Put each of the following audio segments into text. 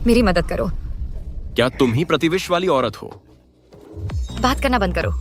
मेरी मदद करो। क्या तुम ही प्रतिविश वाली औरत हो? बात करना बंद करो।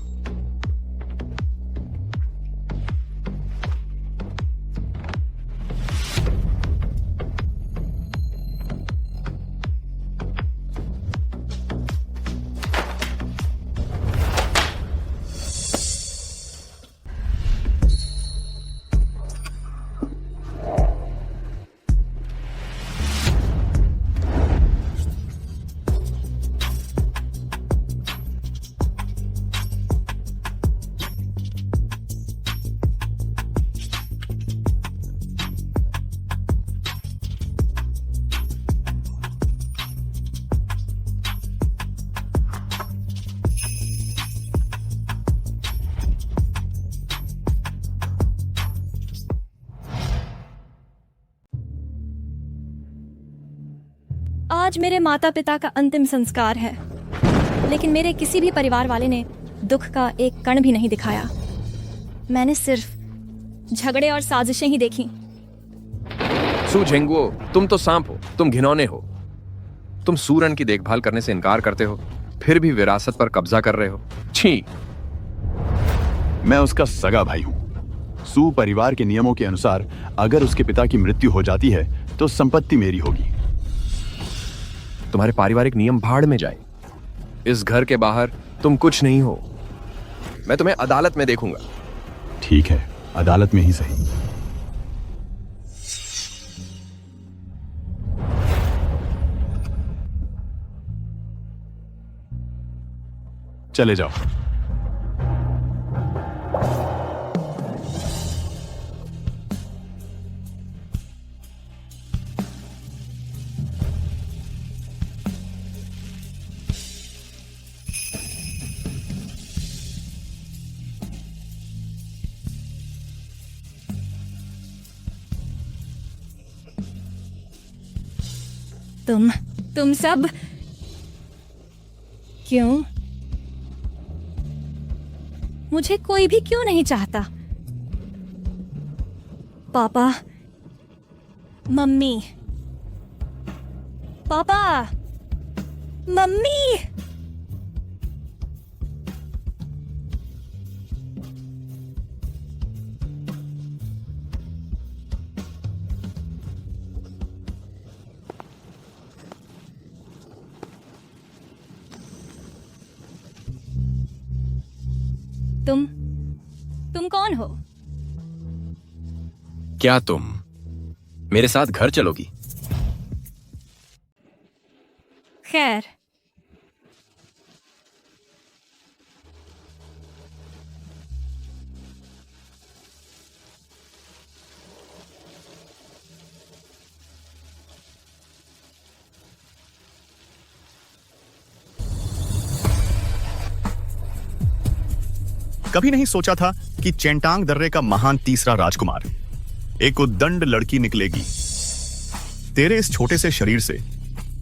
आज मेरे माता पिता का अंतिम संस्कार है, लेकिन मेरे किसी भी परिवार वाले ने दुख का एक कण भी नहीं दिखाया। मैंने सिर्फ झगड़े और साजिशें ही देखी। सू झेंगुओ, तुम तो सांप हो, तुम घिनौने हो। तुम सूरन की देखभाल करने से इनकार करते हो, फिर भी विरासत पर कब्जा कर रहे हो। छी! मैं उसका सगा भाई हूं। सू परिवार के नियमों के अनुसार अगर उसके पिता की मृत्यु हो जाती है तो संपत्ति मेरी होगी। तुम्हारे पारिवारिक नियम भाड़ में जाए। इस घर के बाहर तुम कुछ नहीं हो। मैं तुम्हें अदालत में देखूंगा। ठीक है, अदालत में ही सही। चले जाओ। तुम सब क्यों? मुझे कोई भी क्यों नहीं चाहता? पापा, मम्मी, पापा, मम्मी। तुम कौन हो? क्या तुम मेरे साथ घर चलोगी? खैर, कभी नहीं सोचा था कि चेंटांग दर्रे का महान तीसरा राजकुमार एक उद्दंड लड़की निकलेगी। तेरे इस छोटे से शरीर से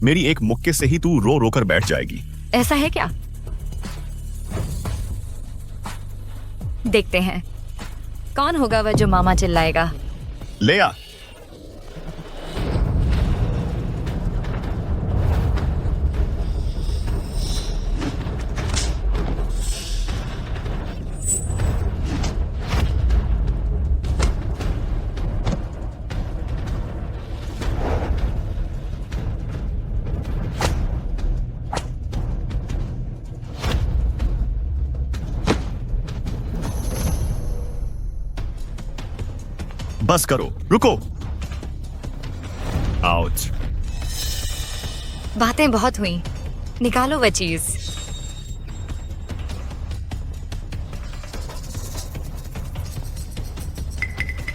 मेरी एक मुक्के से ही तू रो रो कर बैठ जाएगी। ऐसा है क्या? देखते हैं कौन होगा वह जो मामा चिल्लाएगा। ले आ। बस करो, रुको। आउच। बातें बहुत हुई, निकालो वह चीज।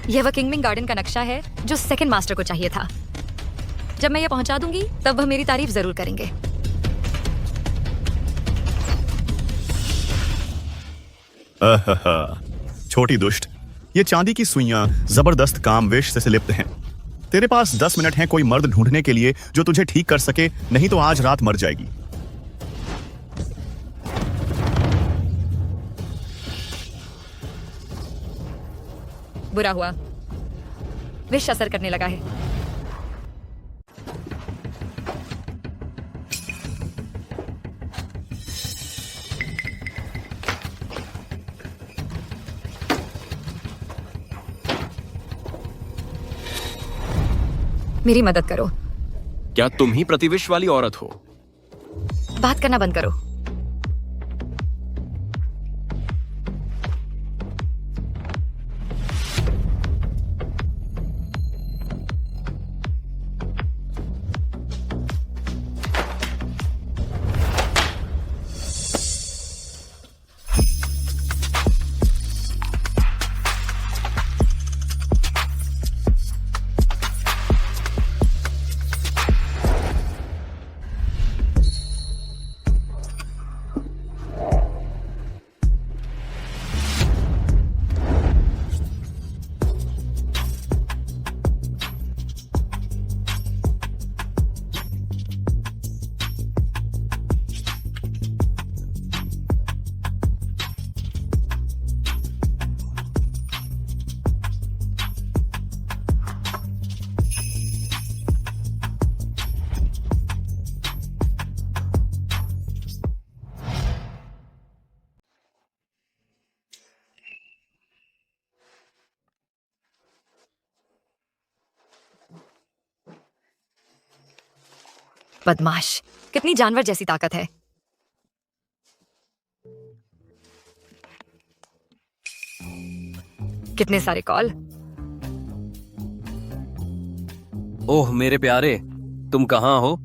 यह वह किंगमिंग गार्डन का नक्शा है जो सेकंड मास्टर को चाहिए था। जब मैं यह पहुंचा दूंगी तब वह मेरी तारीफ जरूर करेंगे। छोटी दुष्ट, ये चांदी की सुइयां जबरदस्त काम वेश से लिप्त हैं। तेरे पास 10 मिनट हैं कोई मर्द ढूंढने के लिए जो तुझे ठीक कर सके, नहीं तो आज रात मर जाएगी। बुरा हुआ, विष असर करने लगा है। मेरी मदद करो। क्या तुम ही प्रतिविश्व वाली औरत हो? बात करना बंद करो। बदमाश, कितनी जानवर जैसी ताकत है। कितने सारे कॉल। ओह मेरे प्यारे, तुम कहाँ हो?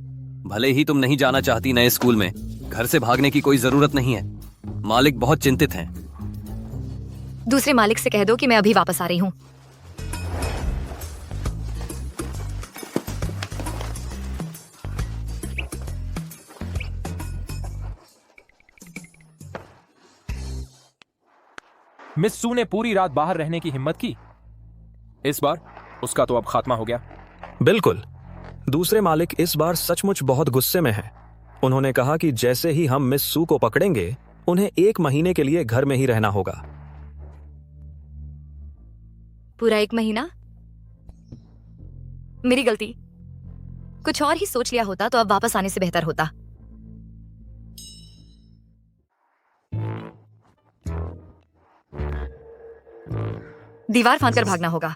भले ही तुम नहीं जाना चाहती नए स्कूल में, घर से भागने की कोई जरूरत नहीं है। मालिक बहुत चिंतित हैं। दूसरे मालिक से कह दो कि मैं अभी वापस आ रही हूँ। मिस सू ने पूरी रात बाहर रहने की हिम्मत की। इस बार उसका तो अब खात्मा हो गया। बिल्कुल। दूसरे मालिक इस बार सचमुच बहुत गुस्से में हैं। उन्होंने कहा कि जैसे ही हम मिस सू को पकड़ेंगे, उन्हें 1 महीने के लिए घर में ही रहना होगा। पूरा 1 महीना? मेरी गलती। कुछ और ही सोच लिया होता तो अब वापस आने से बेहतर होता। दीवार फांदकर भागना होगा।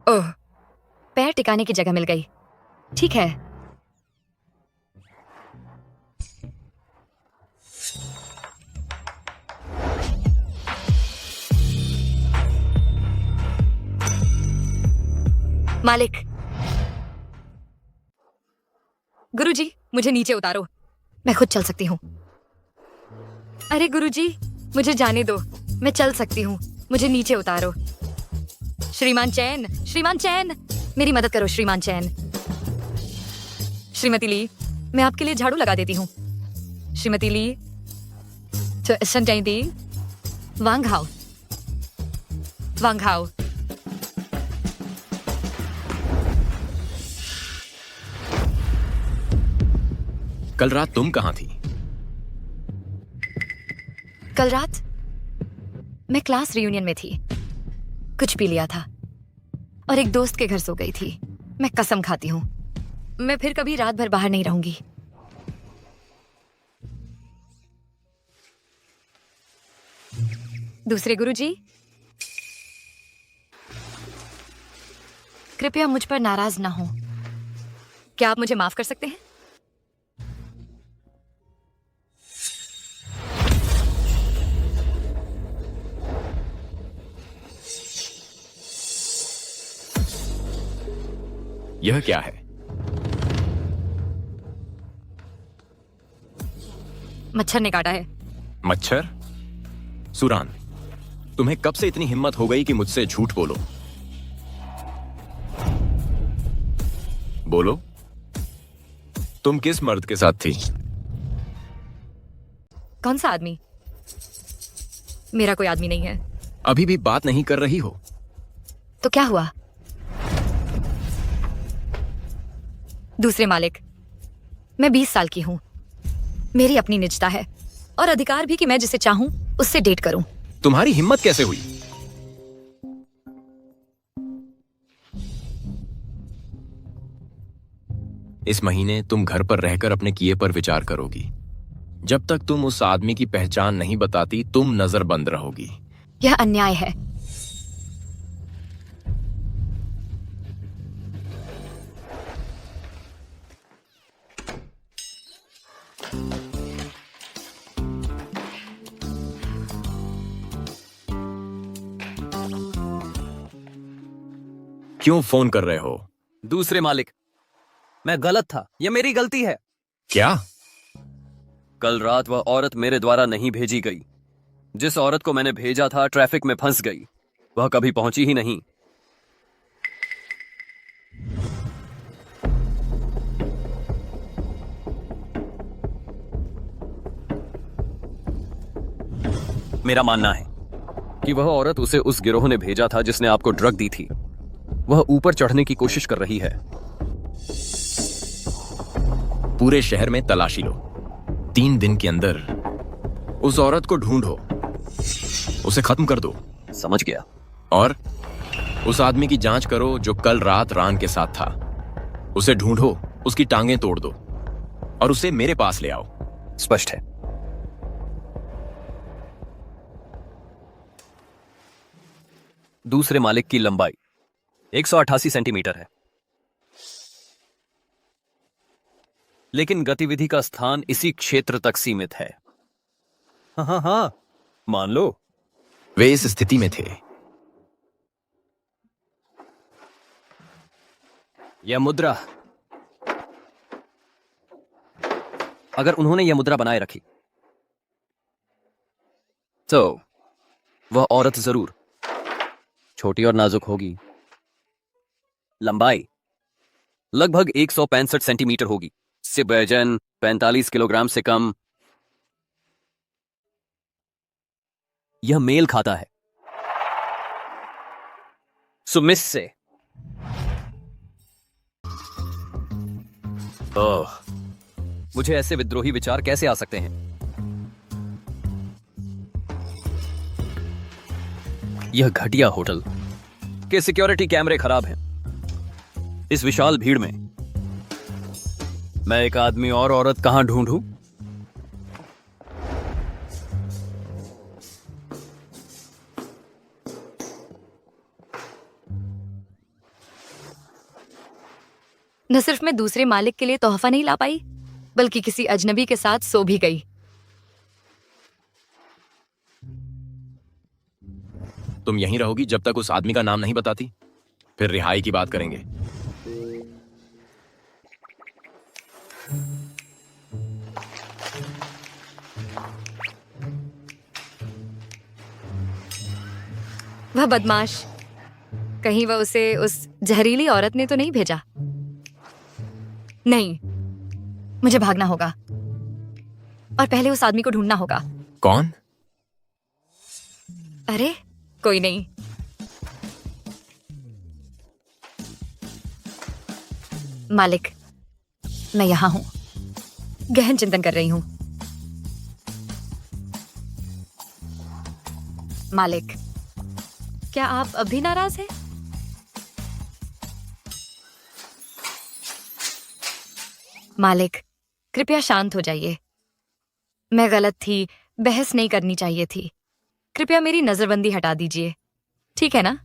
ओह, पैर टिकाने की जगह मिल गई। ठीक है। मालिक। गुरुजी, मुझे नीचे उतारो। मैं खुद चल सकती हूँ। अरे गुरुजी, मुझे जाने दो। मैं चल सकती हूँ। मुझे नीचे उतारो। श्रीमान चैन, श्रीमान चैन, मेरी मदद करो श्रीमान चैन। श्रीमती ली, मैं आपके लिए झाड़ू लगा देती हूँ। श्रीमती ली, दी वांगहाओ वांगहाओ। कल रात तुम कहाँ थी? कल रात मैं क्लास रियूनियन में थी। कुछ पी लिया था और एक दोस्त के घर सो गई थी। मैं कसम खाती हूँ, मैं फिर कभी रात भर बाहर नहीं रहूंगी। दूसरे गुरुजी, कृपया मुझ पर नाराज ना हो। क्या आप मुझे माफ कर सकते हैं? यह क्या है? मच्छर ने काटा है। मच्छर? सुरान, तुम्हें कब से इतनी हिम्मत हो गई कि मुझसे झूठ बोलो? बोलो, तुम किस मर्द के साथ थी? कौन सा आदमी? मेरा कोई आदमी नहीं है। अभी भी बात नहीं कर रही हो? तो क्या हुआ? दूसरे मालिक, मैं 20 साल की हूं। मेरी अपनी निजता है और अधिकार भी कि मैं जिसे चाहूं उससे डेट करूं। तुम्हारी हिम्मत कैसे हुई? इस महीने तुम घर पर रहकर अपने किए पर विचार करोगी। जब तक तुम उस आदमी की पहचान नहीं बताती, तुम नजरबंद रहोगी। यह अन्याय है। क्यों फोन कर रहे हो? दूसरे मालिक, मैं गलत था, यह मेरी गलती है। क्या? कल रात वह औरत मेरे द्वारा नहीं भेजी गई। जिस औरत को मैंने भेजा था ट्रैफिक में फंस गई। वह कभी पहुंची ही नहीं। मेरा मानना है कि वह औरत उसे उस गिरोह ने भेजा था जिसने आपको ड्रग दी थी। वह ऊपर चढ़ने की कोशिश कर रही है। पूरे शहर में तलाशी लो। 3 दिन के अंदर उस औरत को ढूंढो, उसे खत्म कर दो। समझ गया। और उस आदमी की जांच करो जो कल रात रान के साथ था। उसे ढूंढो, उसकी टांगें तोड़ दो और उसे मेरे पास ले आओ। स्पष्ट है। दूसरे मालिक की लंबाई 188 सेंटीमीटर है, लेकिन गतिविधि का स्थान इसी क्षेत्र तक सीमित है। हाँ, मान लो। वे इस स्थिति में थे। यह मुद्रा, अगर उन्होंने यह मुद्रा बनाए रखी तो वह औरत जरूर छोटी और नाजुक होगी। लंबाई लगभग 165 सेंटीमीटर होगी। से वजन 45 किलोग्राम से कम। यह मेल खाता है सुमिस से। ओह, मुझे ऐसे विद्रोही विचार कैसे आ सकते हैं? यह घटिया होटल के सिक्योरिटी कैमरे खराब हैं। इस विशाल भीड़ में मैं एक आदमी और औरत कहां ढूंढूं? न सिर्फ मैं दूसरे मालिक के लिए तोहफा नहीं ला पाई, बल्कि किसी अजनबी के साथ सो भी गई। तुम यहीं रहोगी जब तक उस आदमी का नाम नहीं बताती, फिर रिहाई की बात करेंगे। वह बदमाश, कहीं वह उसे उस जहरीली औरत ने तो नहीं भेजा? नहीं, मुझे भागना होगा और पहले उस आदमी को ढूंढना होगा। कौन? अरे कोई नहीं। मालिक, मैं यहां हूं, गहन चिंतन कर रही हूं। मालिक, क्या आप अब भी नाराज हैं? मालिक, कृपया शांत हो जाइए। मैं गलत थी, बहस नहीं करनी चाहिए थी। कृपया मेरी नजरबंदी हटा दीजिए, ठीक है ना?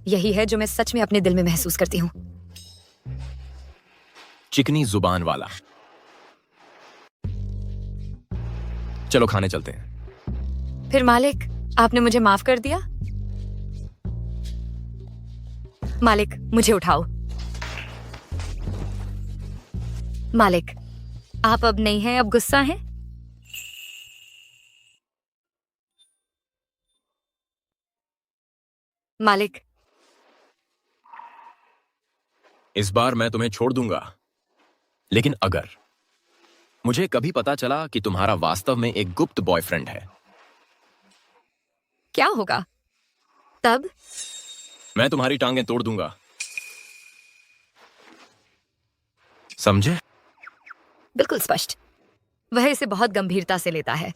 यही है जो मैं सच में अपने दिल में महसूस करती हूँ। चिकनी जुबान वाला। चलो खाने चलते हैं। फिर मालिक, आपने मुझे माफ कर दिया? मालिक, मुझे उठाओ। मालिक, आप अब नहीं हैं, अब गुस्सा हैं? मालिक, इस बार मैं तुम्हें छोड़ दूंगा, लेकिन अगर मुझे कभी पता चला कि तुम्हारा वास्तव में एक गुप्त बॉयफ्रेंड है, क्या होगा तब? मैं तुम्हारी टांगें तोड़ दूंगा, समझे? बिल्कुल स्पष्ट। वह इसे बहुत गंभीरता से लेता है।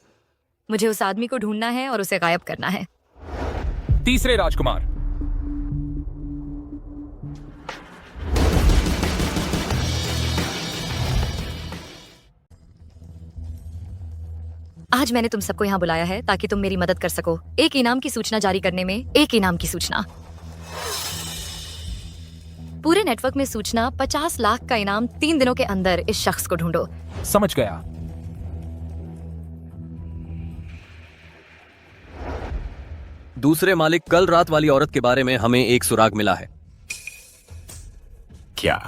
मुझे उस आदमी को ढूंढना है और उसे गायब करना है। तीसरे राजकुमार। आज मैंने तुम सबको यहाँ बुलाया है ताकि तुम मेरी मदद कर सको। एक इनाम की सूचना जारी करने में, एक इनाम की सूचना। पूरे नेटवर्क में सूचना 50 लाख का इनाम 3 दिनों के अंदर इस शख्स को ढूंढो। समझ गया। दूसरे मालिक, कल रात वाली औरत के बारे में हमें एक सुराग मिला है। क्या?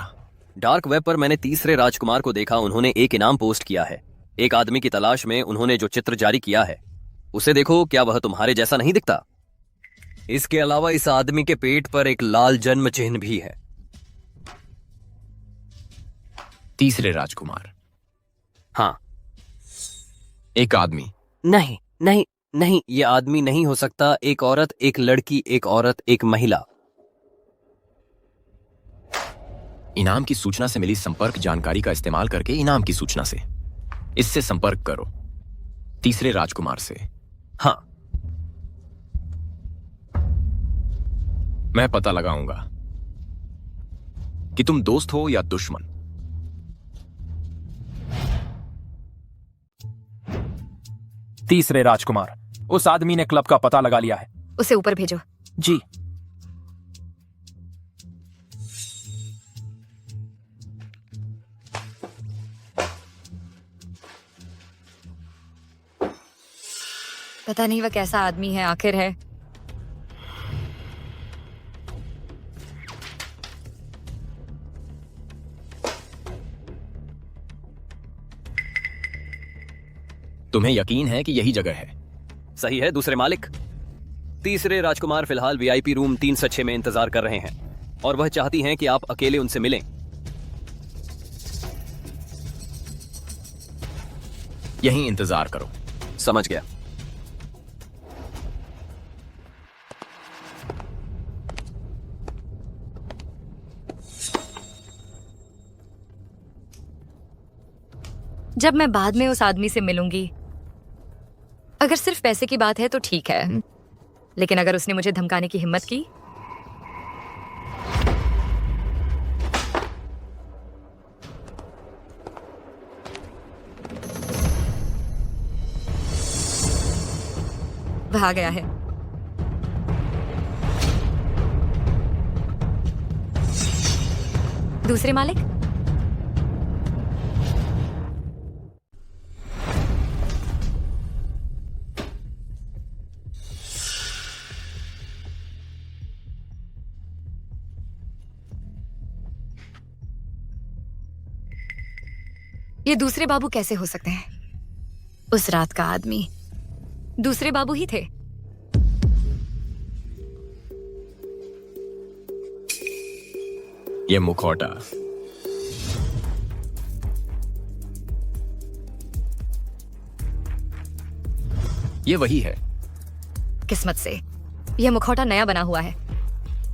डार्क वेब पर मैंने तीसरे राजकुमार को देखा। उन्होंने एक इनाम पोस्ट किया है। एक आदमी की तलाश में उन्होंने जो चित्र जारी किया है उसे देखो। क्या वह तुम्हारे जैसा नहीं दिखता? इसके अलावा इस आदमी के पेट पर एक लाल जन्म चिन्ह भी है। तीसरे राजकुमार? हाँ। एक आदमी? नहीं नहीं नहीं, ये आदमी नहीं हो सकता। एक औरत, एक लड़की, एक औरत, एक महिला। इनाम की सूचना से मिली संपर्क जानकारी का इस्तेमाल करके इनाम की सूचना से इससे संपर्क करो, तीसरे राजकुमार से। हाँ। मैं पता लगाऊंगा कि तुम दोस्त हो या दुश्मन। तीसरे राजकुमार, उस आदमी ने क्लब का पता लगा लिया है। उसे ऊपर भेजो। जी। पता नहीं वह कैसा आदमी है आखिर है। तुम्हें यकीन है कि यही जगह है? सही है दूसरे मालिक। तीसरे राजकुमार फिलहाल वीआईपी रूम 306 में इंतजार कर रहे हैं और वह चाहती हैं कि आप अकेले उनसे मिलें। यहीं इंतजार करो। समझ गया। जब मैं बाद में उस आदमी से मिलूंगी, अगर सिर्फ पैसे की बात है तो ठीक है, लेकिन अगर उसने मुझे धमकाने की हिम्मत की, वह आ गया है। दूसरे मालिक, ये दूसरे बाबू कैसे हो सकते हैं? उस रात का आदमी दूसरे बाबू ही थे। ये मुखौटा, ये वही है। किस्मत से यह मुखौटा नया बना हुआ है।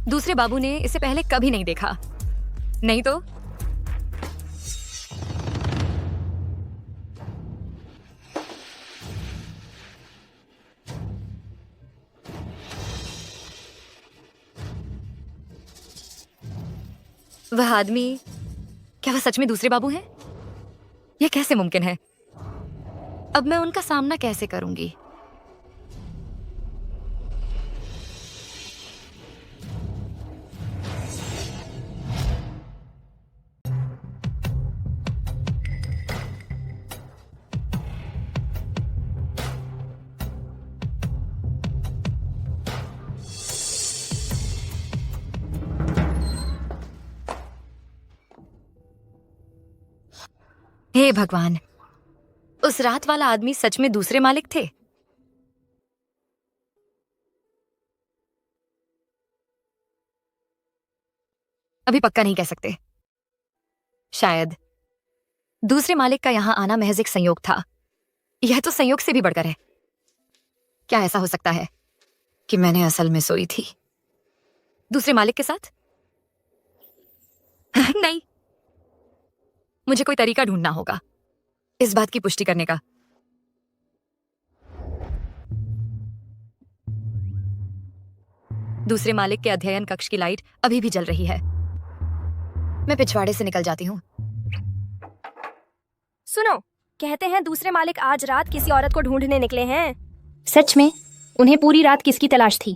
दूसरे बाबू ने इसे पहले कभी नहीं देखा, नहीं तो वह आदमी, क्या वह सच में दूसरे बाबू हैं? यह कैसे मुमकिन है? अब मैं उनका सामना कैसे करूंगी? हे भगवान, उस रात वाला आदमी सच में दूसरे मालिक थे? अभी पक्का नहीं कह सकते। शायद दूसरे मालिक का यहाँ आना महज एक संयोग था। यह तो संयोग से भी बढ़कर है। क्या ऐसा हो सकता है कि मैंने असल में सोई थी दूसरे मालिक के साथ? नहीं, मुझे कोई तरीका ढूंढना होगा इस बात की पुष्टि करने का। दूसरे मालिक के अध्ययन कक्ष की लाइट अभी भी जल रही है। मैं पिछवाड़े से निकल जाती हूँ। सुनो, कहते हैं दूसरे मालिक आज रात किसी औरत को ढूंढने निकले हैं। सच में? उन्हें पूरी रात किसकी तलाश थी?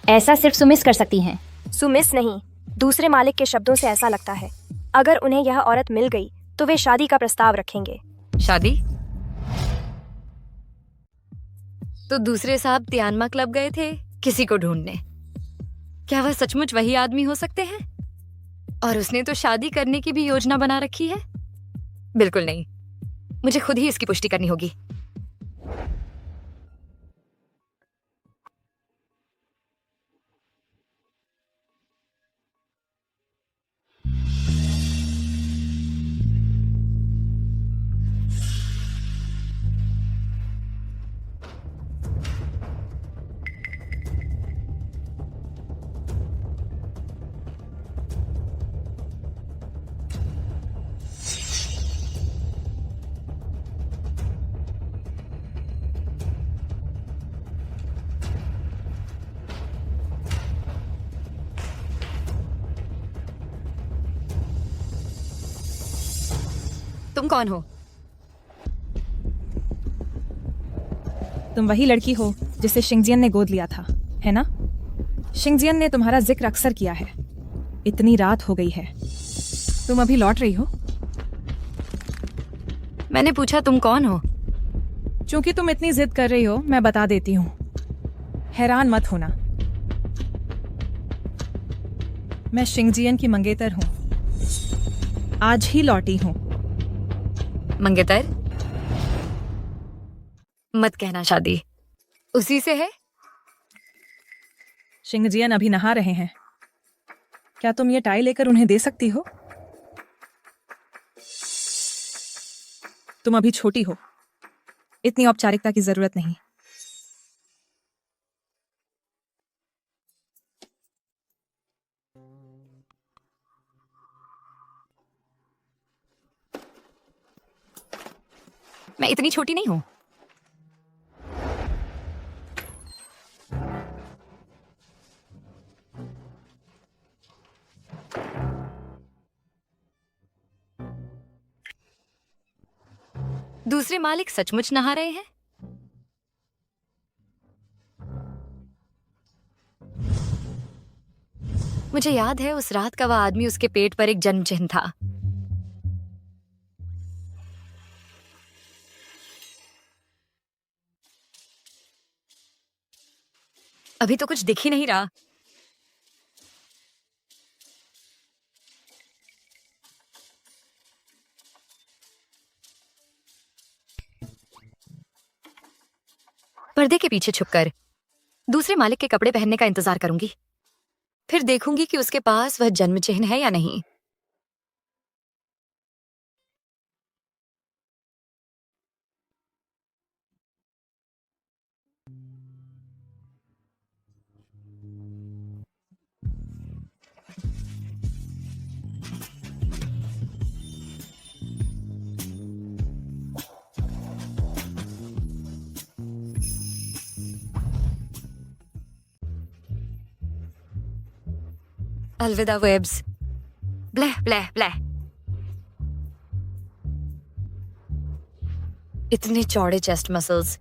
ऐसा सिर्फ सुमिस कर सकती हैं। सुमिस नहीं, दूसरे मालिक के शब्दों से ऐसा लगता है। अगर उन्हें यह औरत मिल गई तो वे शादी का प्रस्ताव रखेंगे। शादी? तो दूसरे साहब तियानमा क्लब गए थे किसी को ढूंढने। क्या वह सचमुच वही आदमी हो सकते हैं? और उसने तो शादी करने की भी योजना बना रखी है। बिल्कुल नहीं, मुझे खुद ही इसकी पुष्टि करनी होगी। तुम कौन हो? तुम वही लड़की हो जिसे शिंगजियन ने गोद लिया था, है ना? शिंगजियन ने तुम्हारा जिक्र अक्सर किया है। इतनी रात हो गई है, तुम अभी लौट रही हो? मैंने पूछा तुम कौन हो। चूंकि तुम इतनी जिद कर रही हो, मैं बता देती हूँ। हैरान मत होना, मैं शिंगजियन की मंगेतर हूँ। आज ही लौटी हूँ। मंगेतर? मत कहना शादी उसी से है। शिंगजियन अभी नहा रहे हैं। क्या तुम ये टाई लेकर उन्हें दे सकती हो? तुम अभी छोटी हो, इतनी औपचारिकता की जरूरत नहीं। मैं इतनी छोटी नहीं हूं। दूसरे मालिक सचमुच नहा रहे हैं। मुझे याद है उस रात का वह आदमी, उसके पेट पर एक जन्म चिन्ह था। अभी तो कुछ दिख ही नहीं रहा। पर्दे के पीछे छुपकर दूसरे मालिक के कपड़े पहनने का इंतजार करूंगी। फिर देखूंगी कि उसके पास वह जन्म चिन्ह है या नहीं। अलविदा वेब्स। ब्लह ब्लह ब्लह। इतने चौड़े चेस्ट मसल्स।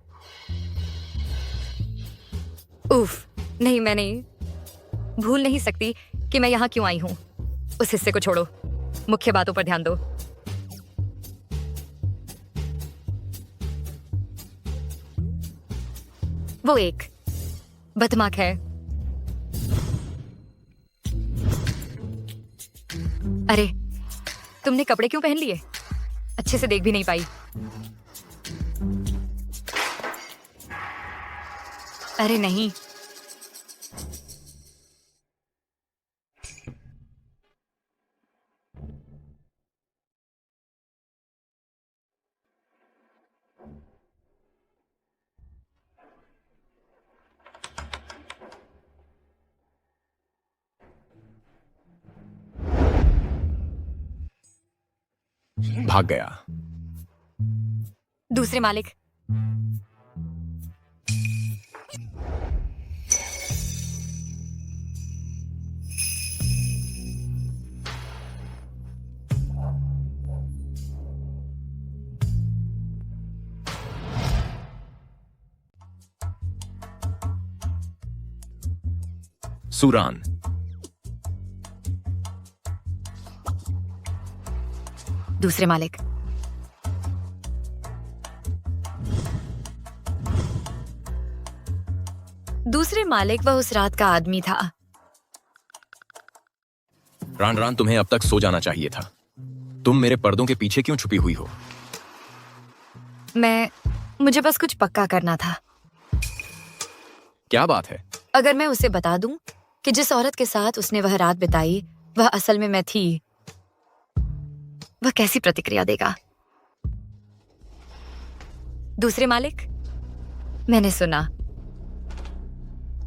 उफ, नहीं, मैं नहीं भूल नहीं सकती कि मैं यहां क्यों आई हूं। उस हिस्से को छोड़ो, मुख्य बातों पर ध्यान दो। वो एक बदमाश है। अरे, तुमने कपड़े क्यों पहन लिए? अच्छे से देख भी नहीं पाई। अरे नहीं, भाग गया। दूसरे मालिक। सूरान। दूसरे मालिक। दूसरे मालिक वह उस रात का आदमी था। रान रान, तुम्हें अब तक सो जाना चाहिए था। तुम मेरे पर्दों के पीछे क्यों छुपी हुई हो? मुझे बस कुछ पक्का करना था। क्या बात है? अगर मैं उसे बता दूं कि जिस औरत के साथ उसने वह रात बिताई वह असल में मैं थी, वह कैसी प्रतिक्रिया देगा? दूसरे मालिक, मैंने सुना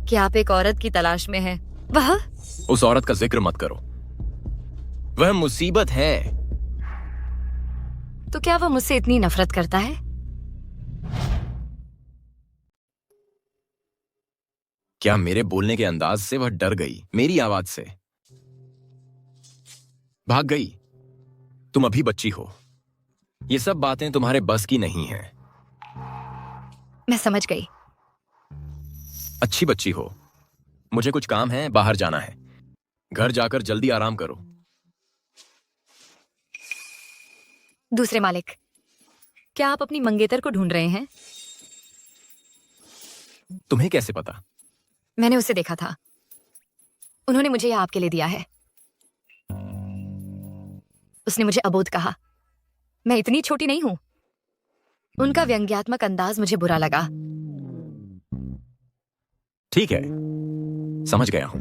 कि आप एक औरत की तलाश में हैं। वह? उस औरत का जिक्र मत करो, वह मुसीबत है। तो क्या वह मुझसे इतनी नफरत करता है? क्या मेरे बोलने के अंदाज से वह डर गई? मेरी आवाज से भाग गई? तुम अभी बच्ची हो, ये सब बातें तुम्हारे बस की नहीं हैं। मैं समझ गई। अच्छी बच्ची हो। मुझे कुछ काम है, बाहर जाना है। घर जाकर जल्दी आराम करो। दूसरे मालिक, क्या आप अपनी मंगेतर को ढूंढ रहे हैं? तुम्हें कैसे पता? मैंने उसे देखा था। उन्होंने मुझे यह आपके लिए दिया है। उसने मुझे अबोध कहा। मैं इतनी छोटी नहीं हूं। उनका व्यंग्यात्मक अंदाज मुझे बुरा लगा। ठीक है, समझ गया हूं।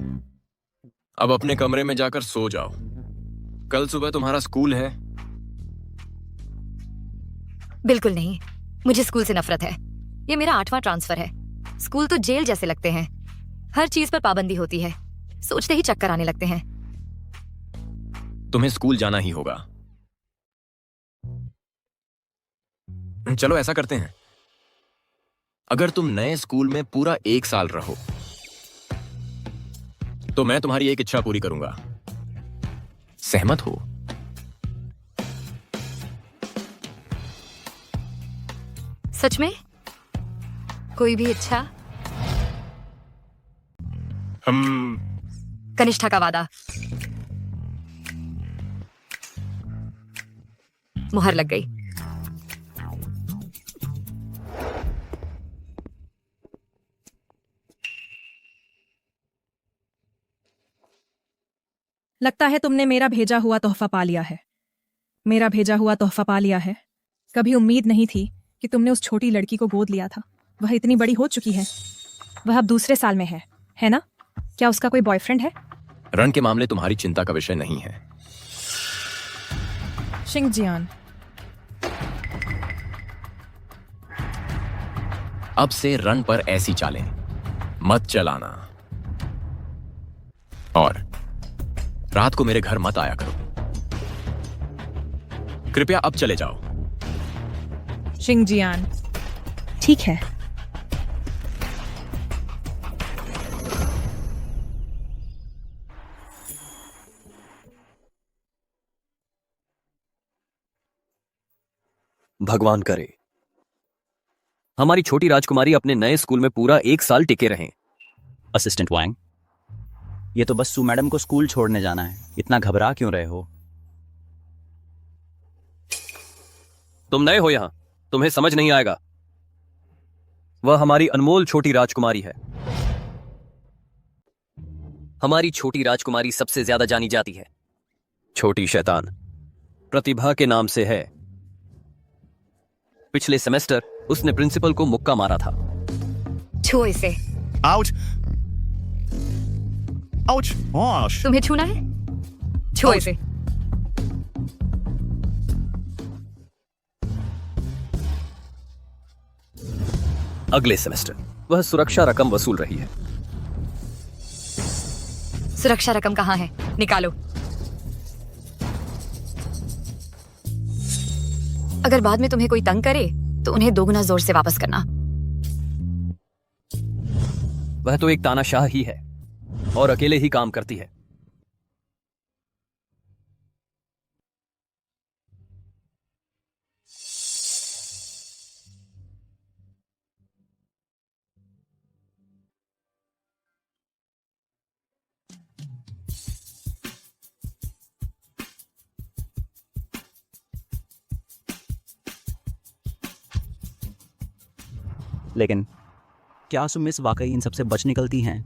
अब अपने कमरे में जाकर सो जाओ। कल सुबह तुम्हारा स्कूल है। बिल्कुल नहीं, मुझे स्कूल से नफरत है। यह मेरा 8वां ट्रांसफर है। स्कूल तो जेल जैसे लगते हैं। हर चीज पर पाबंदी होती है। सोचते ही चक्कर आने लगते हैं। तुम्हें स्कूल जाना ही होगा। चलो ऐसा करते हैं, अगर तुम नए स्कूल में पूरा 1 साल रहो तो मैं तुम्हारी एक इच्छा पूरी करूंगा। सहमत हो? सच में? कोई भी इच्छा? कनिष्ठा का वादा। मुहर लग गई। लगता है तुमने मेरा भेजा हुआ तोहफा पा लिया है। मेरा भेजा हुआ तोहफा पा लिया है। कभी उम्मीद नहीं थी कि तुमने उस छोटी लड़की को गोद लिया था। वह इतनी बड़ी हो चुकी है। वह अब दूसरे साल में है ना? क्या उसका कोई बॉयफ्रेंड है? रन के मामले तुम्हारी चिंता का विषय नहीं है। शिंगजियान, अब से रन पर ऐसी चालें मत चलाना, और रात को मेरे घर मत आया करो। कृपया अब चले जाओ। शिंगजियान, ठीक है। भगवान करे हमारी छोटी राजकुमारी अपने नए स्कूल में पूरा 1 साल टिके रहें। असिस्टेंट वांग, ये तो बस सू मैडम को स्कूल छोड़ने जाना है। इतना घबरा क्यों रहे हो? तुम नए हो यहां, तुम्हें समझ नहीं आएगा। वह हमारी अनमोल छोटी राजकुमारी है। हमारी छोटी राजकुमारी सबसे ज्यादा जानी जाती है। छोटी शैतान प्रतिभा के नाम से है। पिछले सेमेस्टर उसने प्रिंसिपल को मुक्का मारा था। छुओ इसे। आउच! आउच! आउच! तुम्हें छूना है? छुओ इसे। अगले सेमेस्टर वह सुरक्षा रकम वसूल रही है। सुरक्षा रकम कहाँ है? निकालो। अगर बाद में तुम्हें कोई तंग करे तो उन्हें दोगुना जोर से वापस करना। वह तो एक तानाशाह ही है और अकेले ही काम करती है। लेकिन क्या सुमिस वाकई इन सबसे बच निकलती हैं?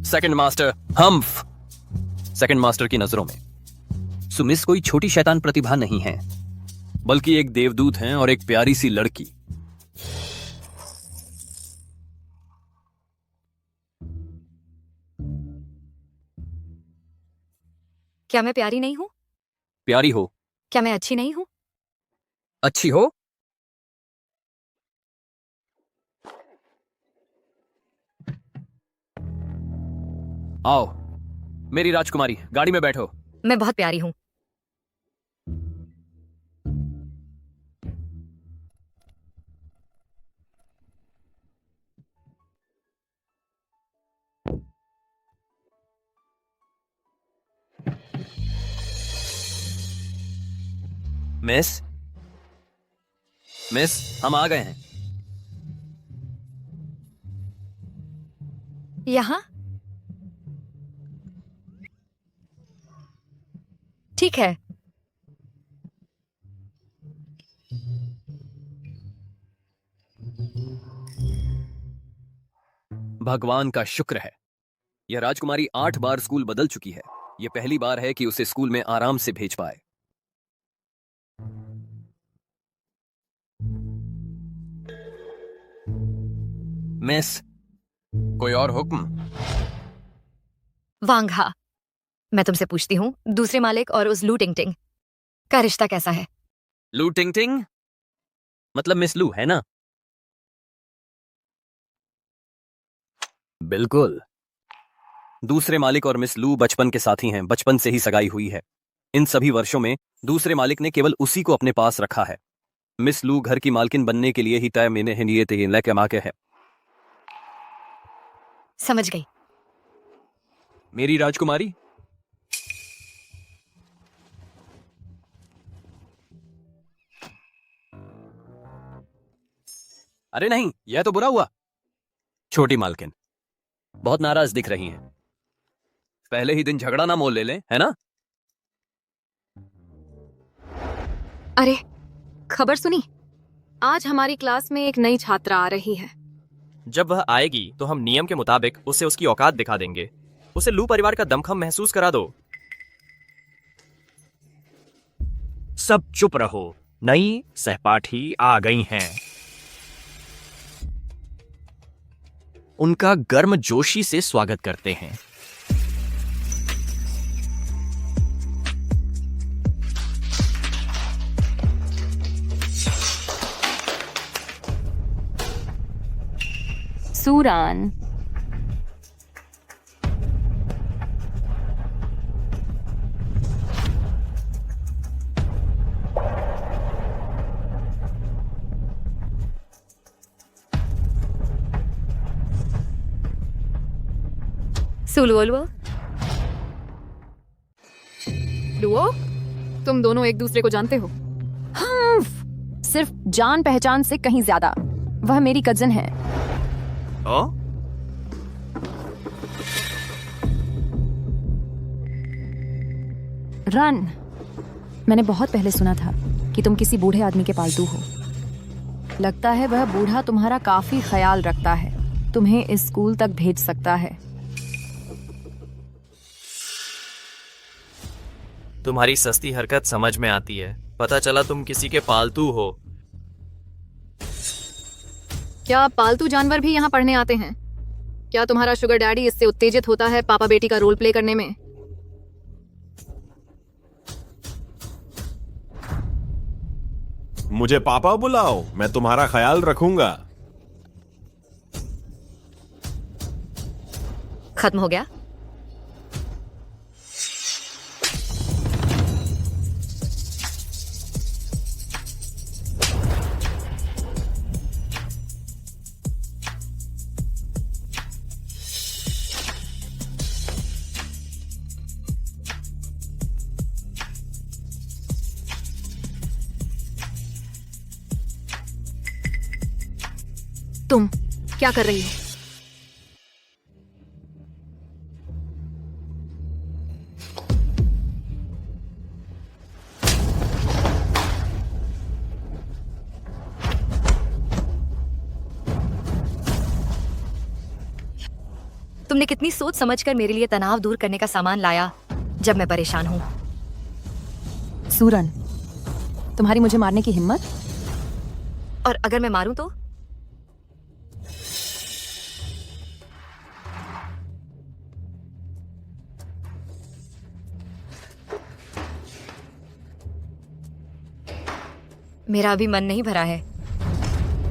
सेकंड मास्टर हम्फ। सेकंड मास्टर की नजरों में सुमिस कोई छोटी शैतान प्रतिभा नहीं है, बल्कि एक देवदूत हैं और एक प्यारी सी लड़की। क्या मैं प्यारी नहीं हूं? प्यारी हो। क्या मैं अच्छी नहीं हूं? अच्छी हो। आओ मेरी राजकुमारी, गाड़ी में बैठो। मैं बहुत प्यारी हूं। मिस मिस हम आ गए हैं। यहां? ठीक है। भगवान का शुक्र है, यह राजकुमारी 8 बार स्कूल बदल चुकी है। यह पहली बार है कि उसे स्कूल में आराम से भेज पाए। मिस, कोई और हुक्म? वांगहा, मैं तुमसे पूछती हूँ, दूसरे मालिक और उस लू टिंगटिंग का रिश्ता कैसा है? लू टिंगटिंग मतलब मिस लू है ना? बिल्कुल। दूसरे मालिक और मिस लू बचपन के साथी हैं, बचपन से ही सगाई हुई है। इन सभी वर्षों में दूसरे मालिक ने केवल उसी को अपने पास रखा है। मिस लू घर की मालकिन बनने के लिए ही तय मैंने हिनियत लेके माके है। समझ गई। मेरी राजकुमारी, अरे नहीं, यह तो बुरा हुआ। छोटी मालकिन बहुत नाराज दिख रही हैं। पहले ही दिन झगड़ा ना मोल ले लें, है ना? अरे, खबर सुनी? आज हमारी क्लास में एक नई छात्रा आ रही है। जब वह आएगी तो हम नियम के मुताबिक उसे उसकी औकात दिखा देंगे। उसे लू परिवार का दमखम महसूस करा दो। सब चुप रहो, नई सहपाठी आ गई हैं। उनका गर्मजोशी से स्वागत करते हैं। सूरान, सुलुओलुओ, लुओ, तुम दोनों एक दूसरे को जानते हो? सिर्फ जान पहचान से कहीं ज्यादा। वह मेरी कजिन है। रन, मैंने बहुत पहले सुना था कि तुम किसी बूढ़े आदमी के पालतू हो। लगता है वह बूढ़ा तुम्हारा काफी ख्याल रखता है, तुम्हें इस स्कूल तक भेज सकता है। तुम्हारी सस्ती हरकत समझ में आती है। पता चला तुम किसी के पालतू हो। क्या पालतू जानवर भी यहाँ पढ़ने आते हैं? क्या तुम्हारा शुगर डैडी इससे उत्तेजित होता है पापा बेटी का रोल प्ले करने में? मुझे पापा बुलाओ, मैं तुम्हारा ख्याल रखूंगा। खत्म हो गया? तुम क्या कर रही हो? तुमने कितनी सोच समझकर मेरे लिए तनाव दूर करने का सामान लाया जब मैं परेशान हूं। सूरन, तुम्हारी मुझे मारने की हिम्मत? और अगर मैं मारूं तो? मेरा अभी मन नहीं भरा है।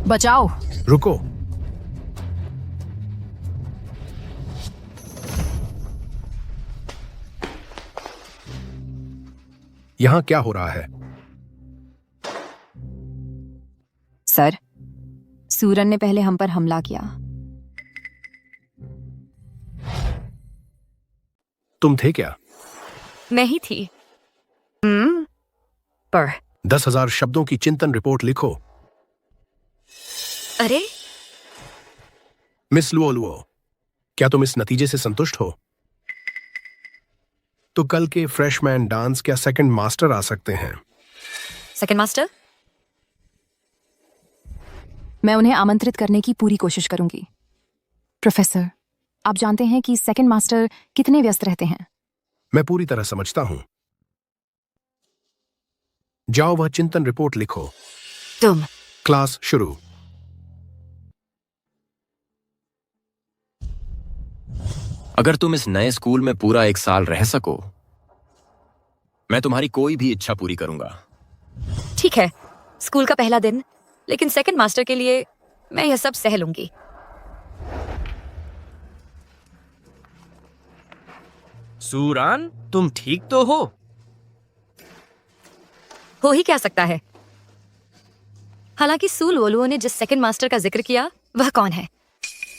बचाओ। रुको। यहां क्या हो रहा है? सर, सूरन ने पहले हम पर हमला किया। तुम थे क्या? मैं ही थी। पर 10,000 शब्दों की चिंतन रिपोर्ट लिखो। अरे मिस लुओ, क्या तुम इस नतीजे से संतुष्ट हो? तो कल के फ्रेशमैन डांस क्या सेकंड मास्टर आ सकते हैं? Second master? मैं उन्हें आमंत्रित करने की पूरी कोशिश करूंगी। प्रोफेसर, आप जानते हैं कि सेकंड मास्टर कितने व्यस्त रहते हैं। मैं पूरी तरह समझता हूं। जाओ वह चिंतन रिपोर्ट लिखो। तुम। क्लास शुरू। अगर तुम इस नए स्कूल में पूरा 1 साल रह सको, मैं तुम्हारी कोई भी इच्छा पूरी करूंगा। ठीक है, स्कूल का पहला दिन, लेकिन सेकंड मास्टर के लिए मैं यह सब सह लूंगी। सूरन, तुम ठीक तो हो? हो ही क्या सकता है। हालांकि सूल वोलुओ ने जिस सेकंड मास्टर का जिक्र किया वह कौन है?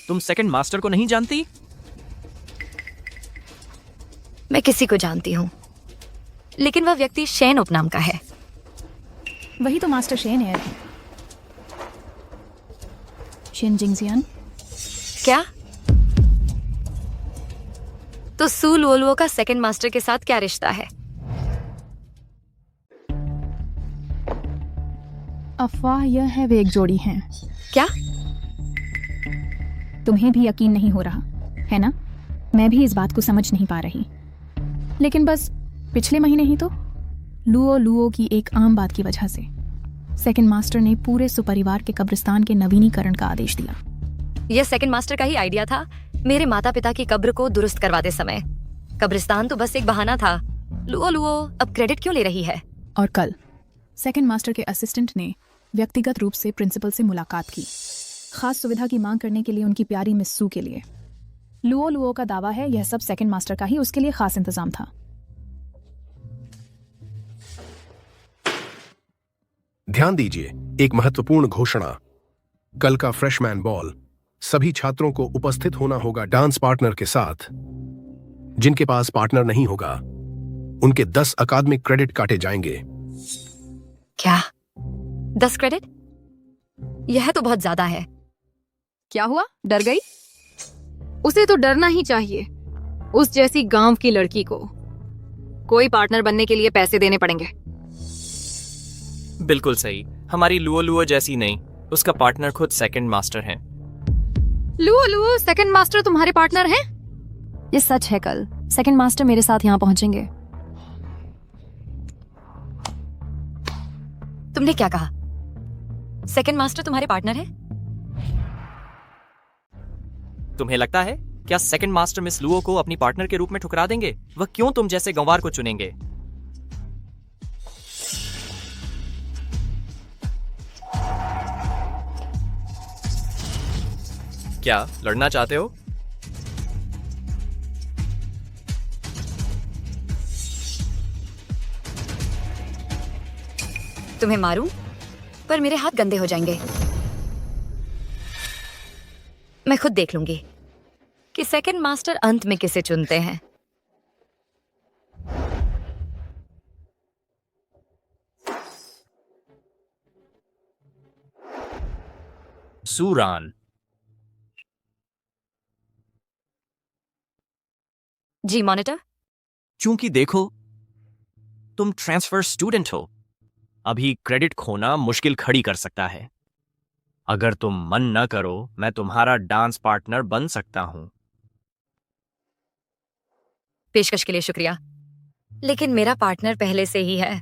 तुम सेकंड मास्टर को नहीं जानती? मैं किसी को जानती हूँ, लेकिन वह व्यक्ति शेन उपनाम का है। वही तो मास्टर शेन एयर है। शेन जिंगजियान। क्या? तो सूल वोलुओ का सेकंड मास्टर के साथ क्या रिश्ता है? अफवाह यह है वे एक जोड़ी हैं। क्या? तुम्हें भी यकीन नहीं हो रहा है ना? मैं भी इस बात को समझ नहीं पा रही, लेकिन बस पिछले महीने ही तो लुओ की एक आम बात की वजह से सेकंड मास्टर ने पूरे सुपरिवार के कब्रिस्तान के नवीनीकरण का आदेश दिया। यह सेकंड मास्टर का ही आइडिया था मेरे माता पिता की कब्र को दुरुस्त करवाते समय। कब्रिस्तान तो बस एक बहाना था। लुओ अब क्रेडिट क्यों ले रही है? और कल सेकंड मास्टर के असिस्टेंट ने व्यक्तिगत रूप से प्रिंसिपल से मुलाकात की, खास सुविधा की मांग करने के लिए उनकी प्यारी मिस सू के लिए। लुओ का दावा है यह सब सेकंड मास्टर का ही उसके लिए खास इंतजाम था। ध्यान दीजिए, एक महत्वपूर्ण घोषणा। कल का फ्रेशमैन बॉल सभी छात्रों को उपस्थित होना होगा डांस पार्टनर के साथ। जिनके पास पार्टनर नहीं होगा उनके 10 अकादमिक क्रेडिट काटे जाएंगे। क्या? 10 क्रेडिट? यह तो बहुत ज्यादा है। क्या हुआ? डर गई? उसे तो डरना ही चाहिए। उस जैसी गांव की लड़की को कोई पार्टनर बनने के लिए पैसे देने पड़ेंगे। बिल्कुल सही। हमारी लुओ जैसी नहीं, उसका पार्टनर खुद सेकंड मास्टर है। लुओ सेकंड मास्टर तुम्हारे पार्टनर हैं? ये सच है। कल सेकंड मास्टर मेरे साथ यहाँ पहुंचेंगे। तुमने क्या कहा? सेकंड मास्टर तुम्हारे पार्टनर है? तुम्हें लगता है क्या सेकंड मास्टर मिस लुओ को अपनी पार्टनर के रूप में ठुकरा देंगे? वह क्यों तुम जैसे गंवार को चुनेंगे? क्या लड़ना चाहते हो? तुम्हें मारूं, पर मेरे हाथ गंदे हो जाएंगे। मैं खुद देख लूंगी कि सेकंड मास्टर अंत में किसे चुनते हैं। सूरान, जी मॉनिटर। चूंकि देखो, तुम ट्रांसफर स्टूडेंट हो, अभी क्रेडिट खोना मुश्किल खड़ी कर सकता है। अगर तुम मन न करो, मैं तुम्हारा डांस पार्टनर बन सकता हूं। पेशकश के लिए शुक्रिया, लेकिन मेरा पार्टनर पहले से ही है।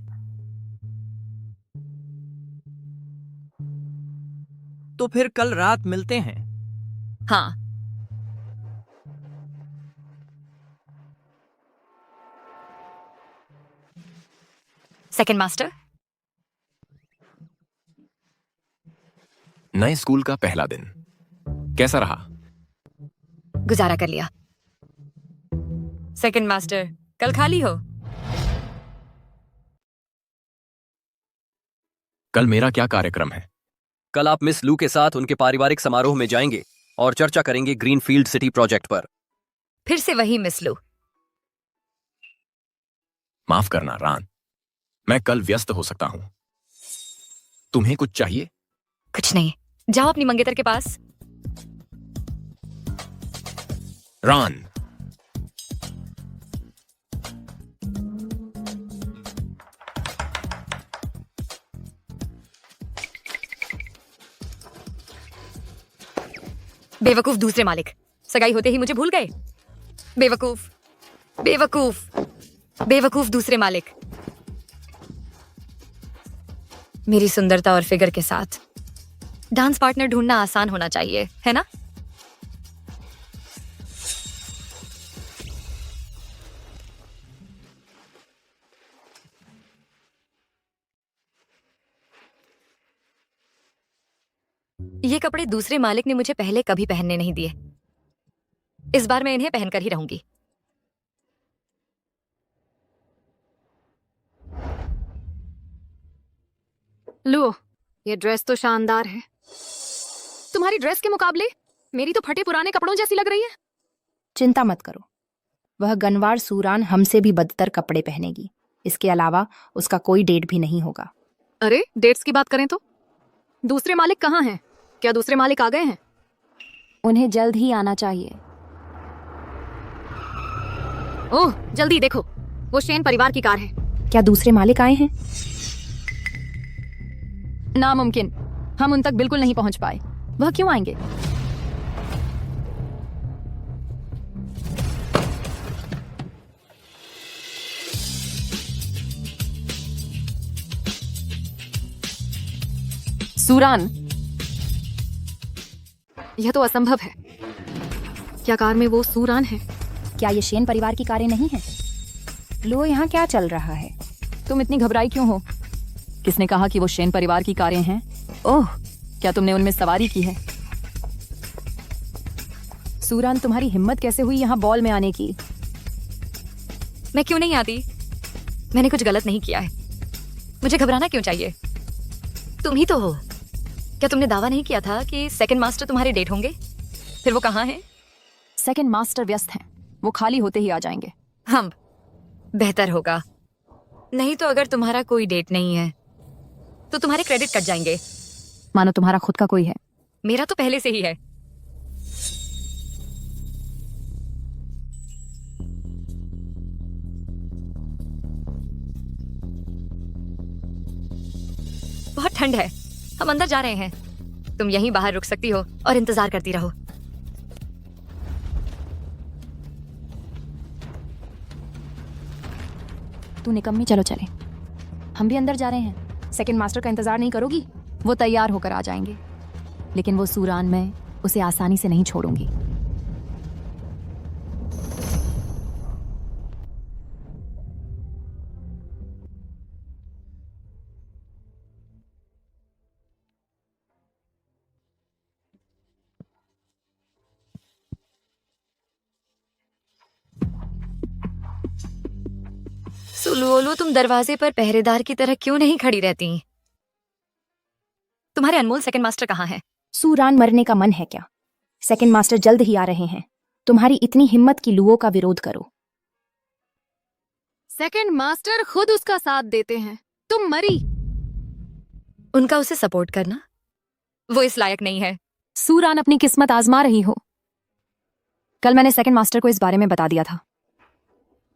तो फिर कल रात मिलते हैं। हाँ। Second master. नए स्कूल का पहला दिन कैसा रहा? गुजारा कर लिया। सेकंड मास्टर, कल खाली हो? कल मेरा क्या कार्यक्रम है? कल आप मिस लू के साथ उनके पारिवारिक समारोह में जाएंगे और चर्चा करेंगे ग्रीनफील्ड सिटी प्रोजेक्ट पर। फिर से वही मिस लू। माफ करना रान, मैं कल व्यस्त हो सकता हूं। तुम्हें कुछ चाहिए? कुछ नहीं, जाओ अपनी मंगेतर के पास। रान, बेवकूफ दूसरे मालिक, सगाई होते ही मुझे भूल गए। बेवकूफ, बेवकूफ, बेवकूफ दूसरे मालिक। मेरी सुंदरता और फिगर के साथ डांस पार्टनर ढूंढना आसान होना चाहिए, है ना? ये कपड़े दूसरे मालिक ने मुझे पहले कभी पहनने नहीं दिए। इस बार मैं इन्हें पहनकर ही रहूंगी। लो, ये ड्रेस तो शानदार है। तुम्हारी ड्रेस के मुकाबले मेरी तो फटे पुराने कपड़ों जैसी लग रही है। चिंता मत करो, वह गनवार सूरान हमसे भी बदतर कपड़े पहनेगी। इसके अलावा उसका कोई डेट भी नहीं होगा। अरे, डेट्स की बात करें तो दूसरे मालिक कहाँ हैं? क्या दूसरे मालिक आ गए हैं? उन्हें जल्द ही आना चाहिए। ओह, जल्दी देखो, वो शेन परिवार की कार है। क्या दूसरे मालिक आए हैं? नामुमकिन, हम उन तक बिल्कुल नहीं पहुंच पाए। वह क्यों आएंगे? सूरान, यह तो असंभव है। क्या कार में वो सूरान है? क्या ये शेन परिवार की कारें नहीं हैं? लो, यहाँ क्या चल रहा है? तुम इतनी घबराई क्यों हो? किसने कहा कि वो शेन परिवार की कारें हैं? ओह, क्या तुमने उनमें सवारी की है? सूरान, तुम्हारी हिम्मत कैसे हुई यहाँ बॉल में आने की? मैं क्यों नहीं आती? मैंने कुछ गलत नहीं किया है। मुझे घबराना क्यों चाहिए? तुम ही तो हो। क्या तुमने दावा नहीं किया था कि सेकंड मास्टर तुम्हारे डेट होंगे? फिर वो कहाँ हैं? सेकंड मास्टर व्यस्त हैं, वो खाली होते ही आ जाएंगे। हम बेहतर होगा। नहीं तो अगर तुम्हारा कोई डेट नहीं है तो तुम्हारे क्रेडिट कट जाएंगे। मानो तुम्हारा खुद का कोई है। मेरा तो पहले से ही है। बहुत ठंड है, हम अंदर जा रहे हैं। तुम यहीं बाहर रुक सकती हो और इंतजार करती रहो। तू निकम्मी, चलो चले। हम भी अंदर जा रहे हैं। सेकंड मास्टर का इंतजार नहीं करोगी? वो तैयार होकर आ जाएंगे, लेकिन वो सूरान, मैं उसे आसानी से नहीं छोड़ूंगी। सुलुओलू, तुम दरवाजे पर पहरेदार की तरह क्यों नहीं खड़ी रहती? तुम्हारे अनमोल सेकंड मास्टर कहाँ हैं? सूरान मरने का मन है क्या? सेकंड मास्टर जल्द ही आ रहे हैं। तुम्हारी इतनी हिम्मत की लुओं का विरोध करो। सेकंड मास्टर खुद उसका साथ देते हैं। तुम मरी। उनका उसे सपोर्ट करना, वो इस लायक नहीं है। सूरान, अपनी किस्मत आजमा रही हो। कल मैंने सेकंड मास्टर को इस बारे में बता दिया था।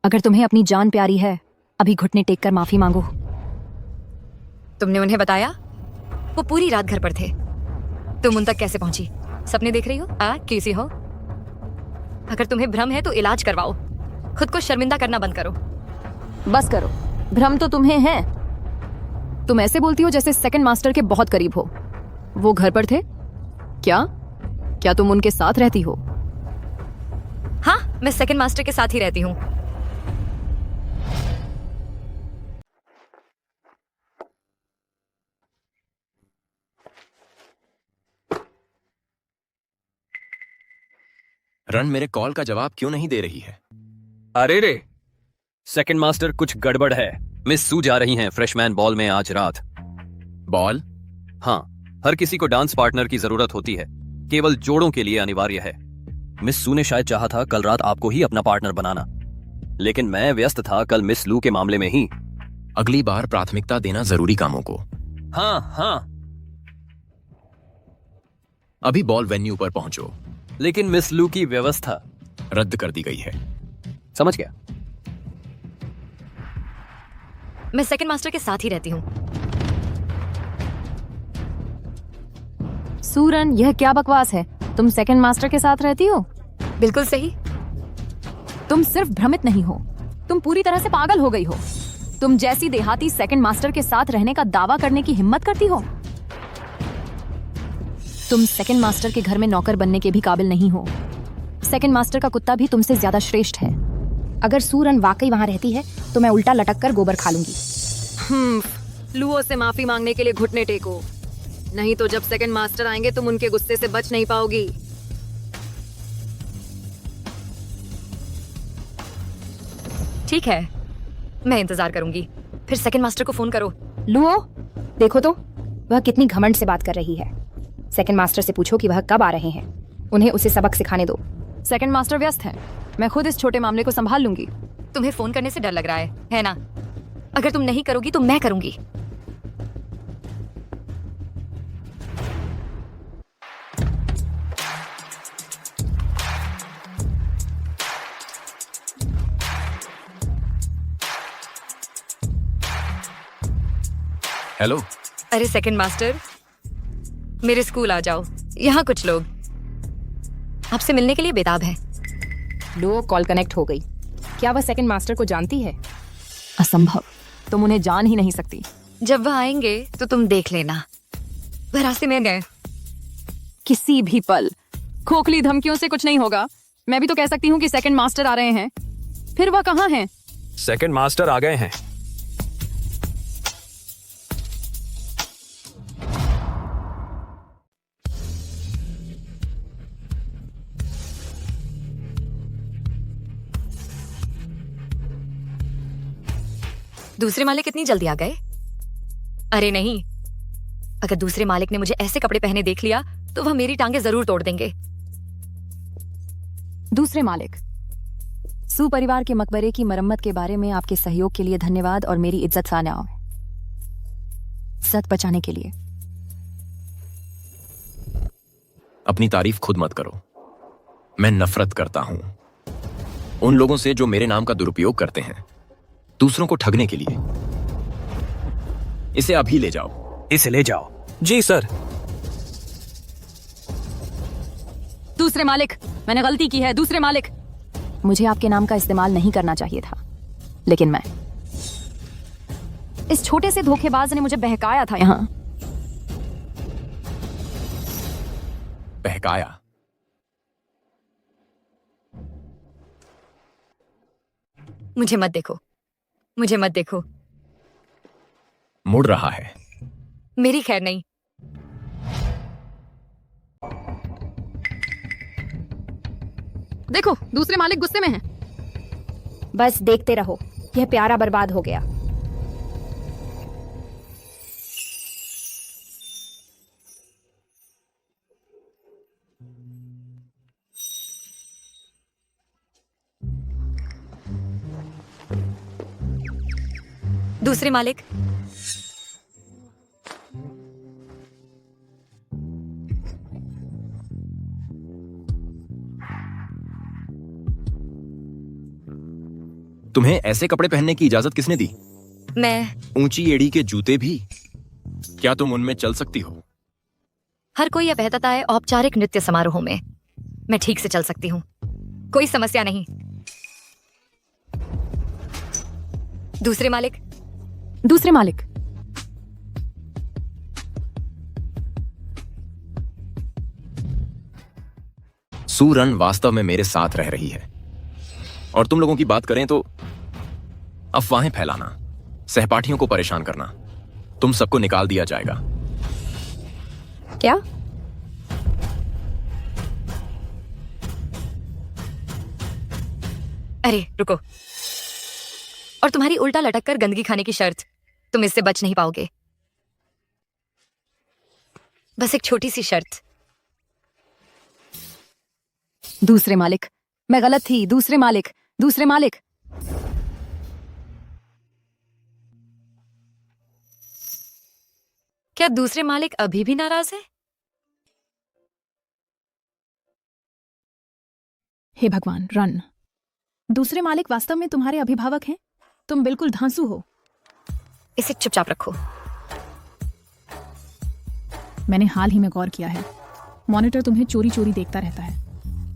अगर तुम्हें अपनी जान प्यारी है, अभी घुटने टेक कर माफी मांगो। तुमने उन्हें बताया? वो पूरी रात घर पर थे। तुम उन तक कैसे पहुंची? सपने देख रही हो? कैसी हो? अगर तुम्हें भ्रम है तो इलाज करवाओ। खुद को शर्मिंदा करना बंद करो। बस करो, भ्रम तो तुम्हें है। तुम ऐसे बोलती हो जैसे सेकंड मास्टर के बहुत करीब हो। वो घर पर थे? क्या तुम उनके साथ रहती हो? हाँ, मैं सेकंड मास्टर के साथ ही रहती हूँ। रन मेरे कॉल का जवाब क्यों नहीं दे रही है? अरे रे, सेकंड मास्टर कुछ गड़बड़ है। मिस सू जा रही हैं फ्रेशमैन बॉल में आज रात। बॉल? हाँ, हर किसी को डांस पार्टनर की जरूरत होती है, केवल जोड़ों के लिए अनिवार्य है। मिस सू ने शायद चाहा था कल रात आपको ही अपना पार्टनर बनाना, लेकिन मैं व्यस्त था कल मिस लू के मामले में ही। अगली बार प्राथमिकता देना जरूरी कामों को। हाँ। अभी बॉल वेन्यू पर पहुंचो। लेकिन मिस लू की व्यवस्था रद्द कर दी गई है। समझ गया। मैं सेकंड मास्टर के साथ ही रहती हूँ। सूरन, यह क्या बकवास है? तुम सेकंड मास्टर के साथ रहती हो? बिल्कुल सही। तुम सिर्फ भ्रमित नहीं हो, तुम पूरी तरह से पागल हो गई हो। तुम जैसी देहाती सेकंड मास्टर के साथ रहने का दावा करने की हिम्मत करती हो? तुम सेकंड मास्टर के घर में नौकर बनने के भी काबिल नहीं हो। सेकंड मास्टर का कुत्ता भी तुमसे ज्यादा श्रेष्ठ है। अगर सूरन वाकई वहां रहती है तो मैं उल्टा लटक कर गोबर खा लूंगी। लुओ से माफी मांगने के लिए घुटने टेको, नहीं तो जब सेकंड मास्टर आएंगे तुम उनके गुस्से से बच नहीं पाओगी। ठीक है, मैं इंतजार करूंगी। फिर सेकंड मास्टर को फोन करो। लुओ, देखो तो वह कितनी घमंड से बात कर रही है। सेकंड मास्टर से पूछो कि वह कब आ रहे हैं। उन्हें उसे सबक सिखाने दो। सेकंड मास्टर व्यस्त है, मैं खुद इस छोटे मामले को संभाल लूंगी। तुम्हें फोन करने से डर लग रहा है ना? अगर तुम नहीं करोगी तो मैं करूंगी। हेलो। अरे सेकंड मास्टर, मेरे स्कूल आ जाओ। यहाँ कुछ लोग आपसे मिलने के लिए बेताब है। लो, कॉल कनेक्ट हो गई। क्या वह सेकंड मास्टर को जानती है? असंभव, तुम उन्हें जान ही नहीं सकती। जब वह आएंगे तो तुम देख लेना। वह रास्ते में गए। किसी भी पल खोखली धमकियों से कुछ नहीं होगा। मैं भी तो कह सकती हूँ कि सेकंड मास्टर आ रहे हैं। फिर वह कहाँ हैं? सेकंड मास्टर आ गए हैं। दूसरे मालिक इतनी जल्दी आ गए? अरे नहीं, अगर दूसरे मालिक ने मुझे ऐसे कपड़े पहने देख लिया तो वह मेरी टांगे जरूर तोड़ देंगे। दूसरे मालिक, सू परिवार के मकबरे की मरम्मत के बारे में आपके सहयोग के लिए धन्यवाद और मेरी इज्जत सानाओ सच बचाने के लिए। अपनी तारीफ खुद मत करो। मैं नफरत करता हूं उन लोगों से जो मेरे नाम का दुरुपयोग करते हैं दूसरों को ठगने के लिए। इसे अभी ले जाओ। इसे ले जाओ। जी सर। दूसरे मालिक, मैंने गलती की है। दूसरे मालिक, मुझे आपके नाम का इस्तेमाल नहीं करना चाहिए था, लेकिन मैं इस छोटे से धोखेबाज ने मुझे बहकाया था। यहाँ बहकाया? मुझे मत देखो, मुझे मत देखो। मुड़ रहा है। मेरी खैर नहीं। देखो, दूसरे मालिक गुस्से में हैं। बस देखते रहो, यह प्यारा बर्बाद हो गया। दूसरे मालिक, तुम्हें ऐसे कपड़े पहनने की इजाजत किसने दी? मैं ऊंची एड़ी के जूते भी? क्या तुम उनमें चल सकती हो? हर कोई यह बहता है औपचारिक नृत्य समारोह में। मैं ठीक से चल सकती हूँ, कोई समस्या नहीं। दूसरे मालिक। दूसरे मालिक। सूरन वास्तव में मेरे साथ रह रही है। और तुम लोगों की बात करें तो अफवाहें फैलाना, सहपाठियों को परेशान करना, तुम सबको निकाल दिया जाएगा। क्या? अरे रुको। और तुम्हारी उल्टा लटक कर गंदगी खाने की शर्त, तुम इससे बच नहीं पाओगे। बस एक छोटी सी शर्त। दूसरे मालिक, मैं गलत थी। दूसरे मालिक, दूसरे मालिक। क्या दूसरे मालिक अभी भी नाराज है? हे भगवान, रन। दूसरे मालिक वास्तव में तुम्हारे अभिभावक हैं? तुम बिल्कुल धांसू हो। इसे चुपचाप रखो। मैंने हाल ही में गौर किया है, मॉनिटर तुम्हें चोरी चोरी देखता रहता है।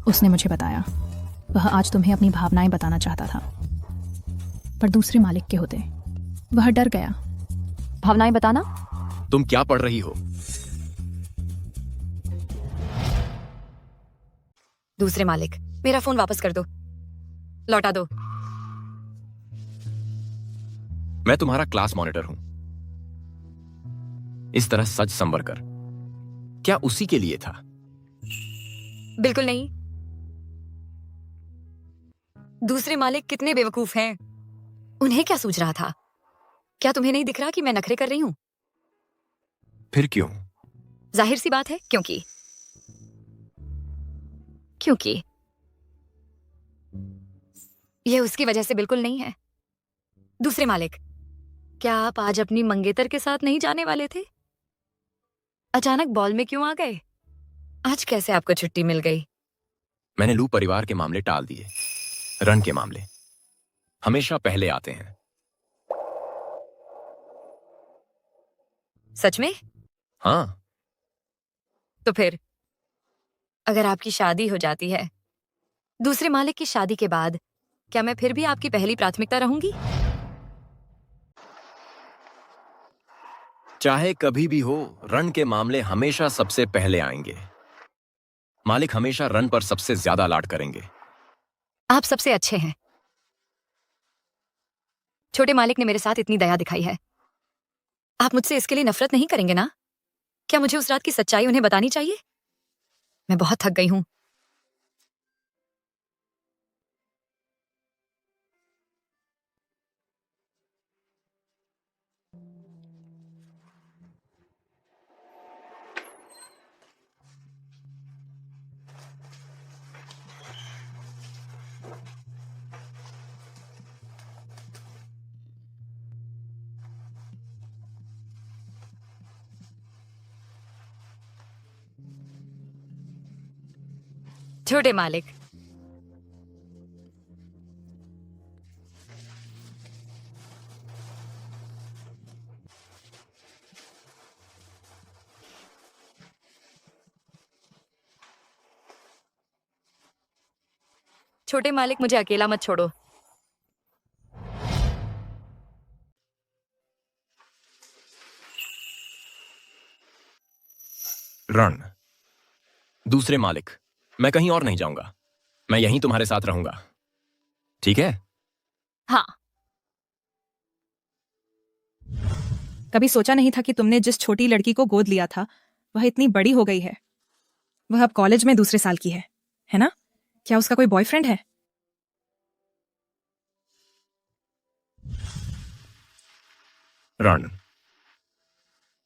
उसने मुझे बताया वह आज तुम्हें अपनी भावनाएं बताना चाहता था, पर दूसरे मालिक के होते वह डर गया। भावनाएं बताना? तुम क्या पढ़ रही हो? दूसरे मालिक, मेरा फोन वापस कर दो, लौटा दो। मैं तुम्हारा क्लास मॉनिटर हूं। इस तरह सच संवर कर। क्या उसी के लिए था? बिल्कुल नहीं। दूसरे मालिक कितने बेवकूफ हैं। उन्हें क्या सूझ रहा था? क्या तुम्हें नहीं दिख रहा कि मैं नखरे कर रही हूं? फिर क्यों? जाहिर सी बात है, क्योंकि यह उसकी वजह से बिल्कुल नहीं है। दूसरे मालिक, क्या आप आज अपनी मंगेतर के साथ नहीं जाने वाले थे? अचानक बॉल में क्यों आ गए? आज कैसे आपको छुट्टी मिल गई? मैंने लू परिवार के मामले टाल दिए। रन के मामले हमेशा पहले आते हैं। सच में? हाँ। तो फिर अगर आपकी शादी हो जाती है, दूसरे मालिक की शादी के बाद, क्या मैं फिर भी आपकी पहली प्राथमिकता रहूंगी? चाहे कभी भी हो, रन के मामले हमेशा सबसे पहले आएंगे। मालिक हमेशा रन पर सबसे ज्यादा लाड करेंगे। आप सबसे अच्छे हैं। छोटे मालिक ने मेरे साथ इतनी दया दिखाई है। आप मुझसे इसके लिए नफरत नहीं करेंगे ना? क्या मुझे उस रात की सच्चाई उन्हें बतानी चाहिए? मैं बहुत थक गई हूं। छोटे मालिक, छोटे मालिक, मुझे अकेला मत छोड़ो। रन, दूसरे मालिक, मैं कहीं और नहीं जाऊंगा। मैं यहीं तुम्हारे साथ रहूंगा, ठीक है? हाँ। कभी सोचा नहीं था कि तुमने जिस छोटी लड़की को गोद लिया था वह इतनी बड़ी हो गई है। वह अब कॉलेज में दूसरे साल की है ना? क्या उसका कोई बॉयफ्रेंड है? रण,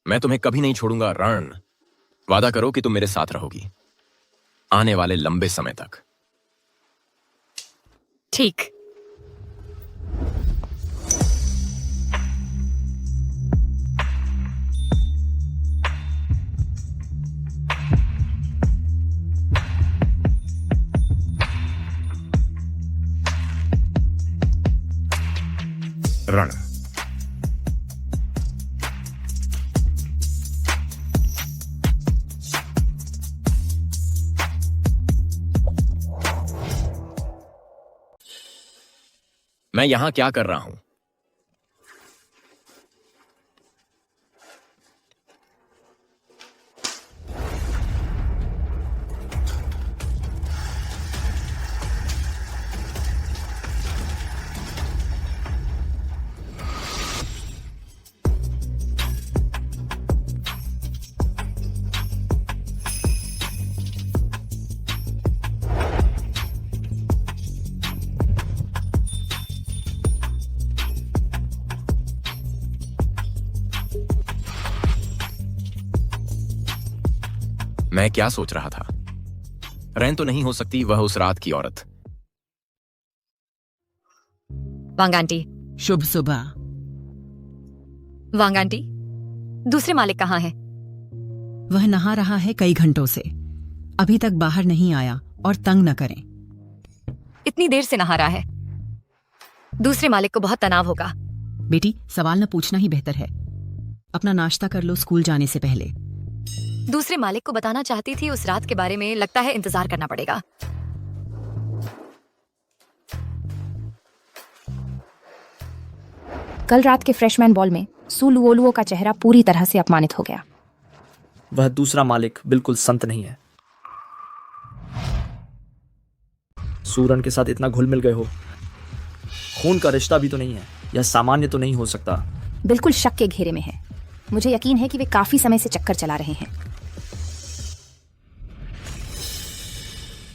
मैं तुम्हें कभी नहीं छोड़ूंगा। रण, वादा करो कि तुम मेरे साथ रहोगी आने वाले लंबे समय तक। ठीक। रण। मैं यहां क्या कर रहा हूं? मैं क्या सोच रहा था? रैन तो नहीं हो सकती, वह उस रात की औरत। वांग आंटी। शुभ सुबह। वांग आंटी, दूसरे मालिक कहाँ हैं? वह नहा रहा है कई घंटों से, अभी तक बाहर नहीं आया। और तंग न करें। इतनी देर से नहा रहा है, दूसरे मालिक को बहुत तनाव होगा। बेटी, सवाल न पूछना ही बेहतर है। अपना नाश्ता कर लो स्कूल जाने से पहले। दूसरे मालिक को बताना चाहती थी उस रात के बारे में, लगता है इंतजार करना पड़ेगा। कल रात के फ्रेशमैन बॉल में सू लुओलुओ का चेहरा पूरी तरह से अपमानित हो गया। वह दूसरा मालिक बिल्कुल संत नहीं है। सूरन के साथ इतना घुल मिल गए हो। खून का रिश्ता भी तो नहीं है, यह सामान्य तो नहीं हो सकता। बिल्कुल शक के घेरे में है। मुझे यकीन है कि वे काफी समय से चक्कर चला रहे हैं।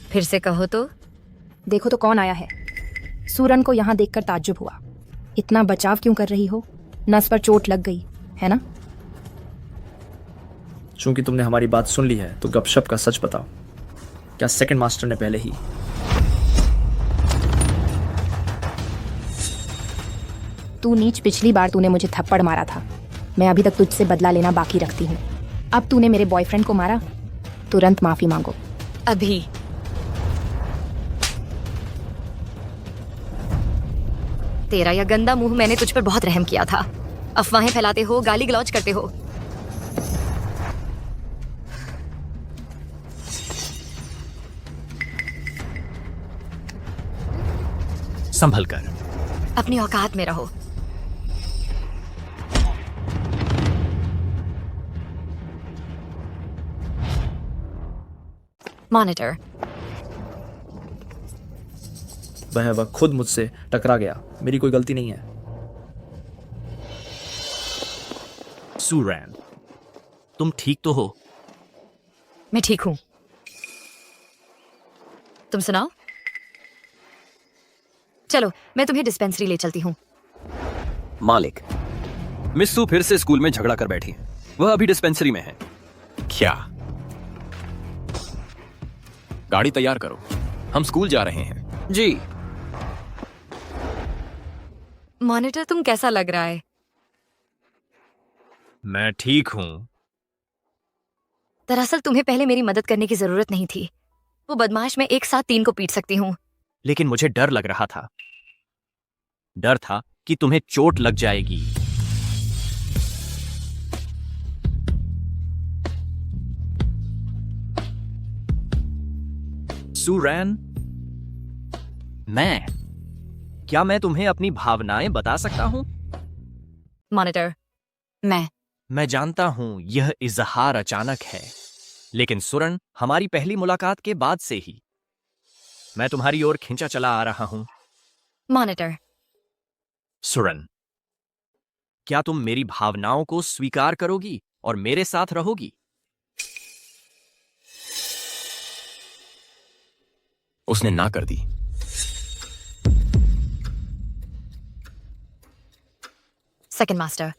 फिर से कहो तो। देखो तो कौन आया है। सूरन को यहाँ देखकर ताज्जुब हुआ। इतना बचाव क्यों कर रही हो? नस पर चोट लग गई है ना? चूंकि तुमने हमारी बात सुन ली है तो गपशप का सच बताओ। क्या सेकंड मास्टर ने पहले ही? तू नीच, पिछली बार तूने मुझे थप्पड़ मारा था। मैं अभी तक तुझसे बदला लेना बाकी रखती हूँ। अब तूने मेरे बॉयफ्रेंड को मारा, तुरंत माफी मांगो। अभी। तेरा यह गंदा मुंह, मैंने तुझ पर बहुत रहम किया था। अफवाहें फैलाते हो, गाली गलौज करते हो। संभल कर। अपनी औकात में रहो। मॉनिटर। वह खुद मुझसे टकरा गया, मेरी कोई गलती नहीं है। सूरन, तुम ठीक तो हो? मैं ठीक हूं। तुम सुनाओ। चलो, मैं तुम्हें डिस्पेंसरी ले चलती हूँ। मालिक, मिस सू फिर से स्कूल में झगड़ा कर बैठी है। वह अभी डिस्पेंसरी में है। क्या? गाड़ी तैयार करो, हम स्कूल जा रहे हैं। जी। मॉनिटर, तुम कैसा लग रहा है? मैं ठीक हूं। दरअसल तुम्हें पहले मेरी मदद करने की जरूरत नहीं थी। वो बदमाश, मैं एक साथ 3 को पीट सकती हूँ। लेकिन मुझे डर लग रहा था। डर था कि तुम्हें चोट लग जाएगी। सूरन, क्या मैं तुम्हें अपनी भावनाएं बता सकता हूं? मॉनिटर, मैं जानता हूं यह इजहार अचानक है, लेकिन सुरन, हमारी पहली मुलाकात के बाद से ही मैं तुम्हारी ओर खींचा चला आ रहा हूं। मॉनिटर। सुरन, क्या तुम मेरी भावनाओं को स्वीकार करोगी और मेरे साथ रहोगी? उसने ना कर दी। Second master.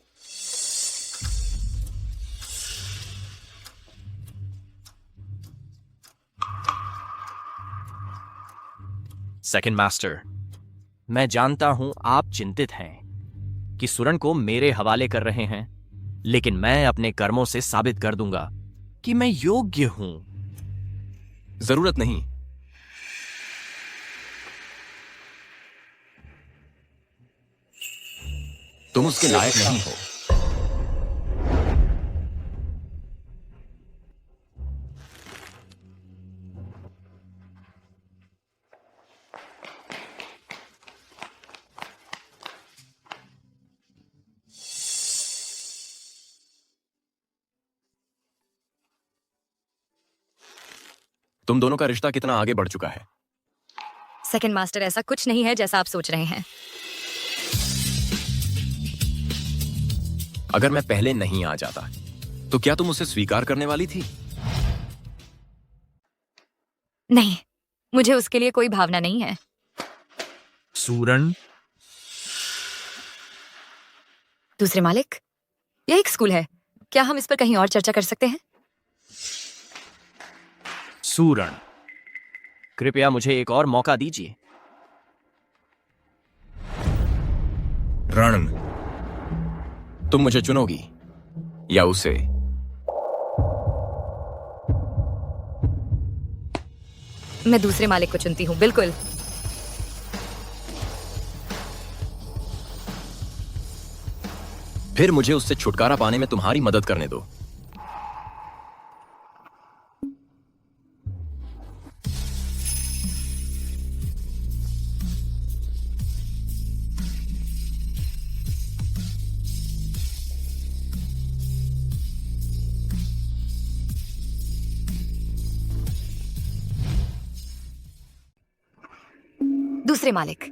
सेकंड मास्टर, मैं जानता हूं आप चिंतित हैं कि सुरन को मेरे हवाले कर रहे हैं, लेकिन मैं अपने कर्मों से साबित कर दूंगा कि मैं योग्य हूं। जरूरत नहीं। तुम उसके लायक नहीं हो। तुम दोनों का रिश्ता कितना आगे बढ़ चुका है? सेकंड मास्टर, ऐसा कुछ नहीं है जैसा आप सोच रहे हैं। अगर मैं पहले नहीं आ जाता तो क्या तुम उसे स्वीकार करने वाली थी? नहीं, मुझे उसके लिए कोई भावना नहीं है। सूरन, दूसरे मालिक, यह एक स्कूल है, क्या हम इस पर कहीं और चर्चा कर सकते हैं? सूरन, कृपया मुझे एक और मौका दीजिए। रण, तुम मुझे चुनोगी या उसे? मैं दूसरे मालिक को चुनती हूँ, बिल्कुल। फिर मुझे उससे छुटकारा पाने में तुम्हारी मदद करने दो। दूसरे मालिक,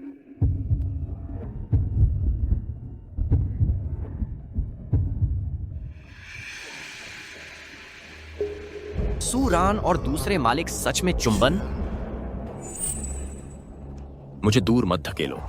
सूरान और दूसरे मालिक सच में चुंबन? मुझे दूर मत धकेलो।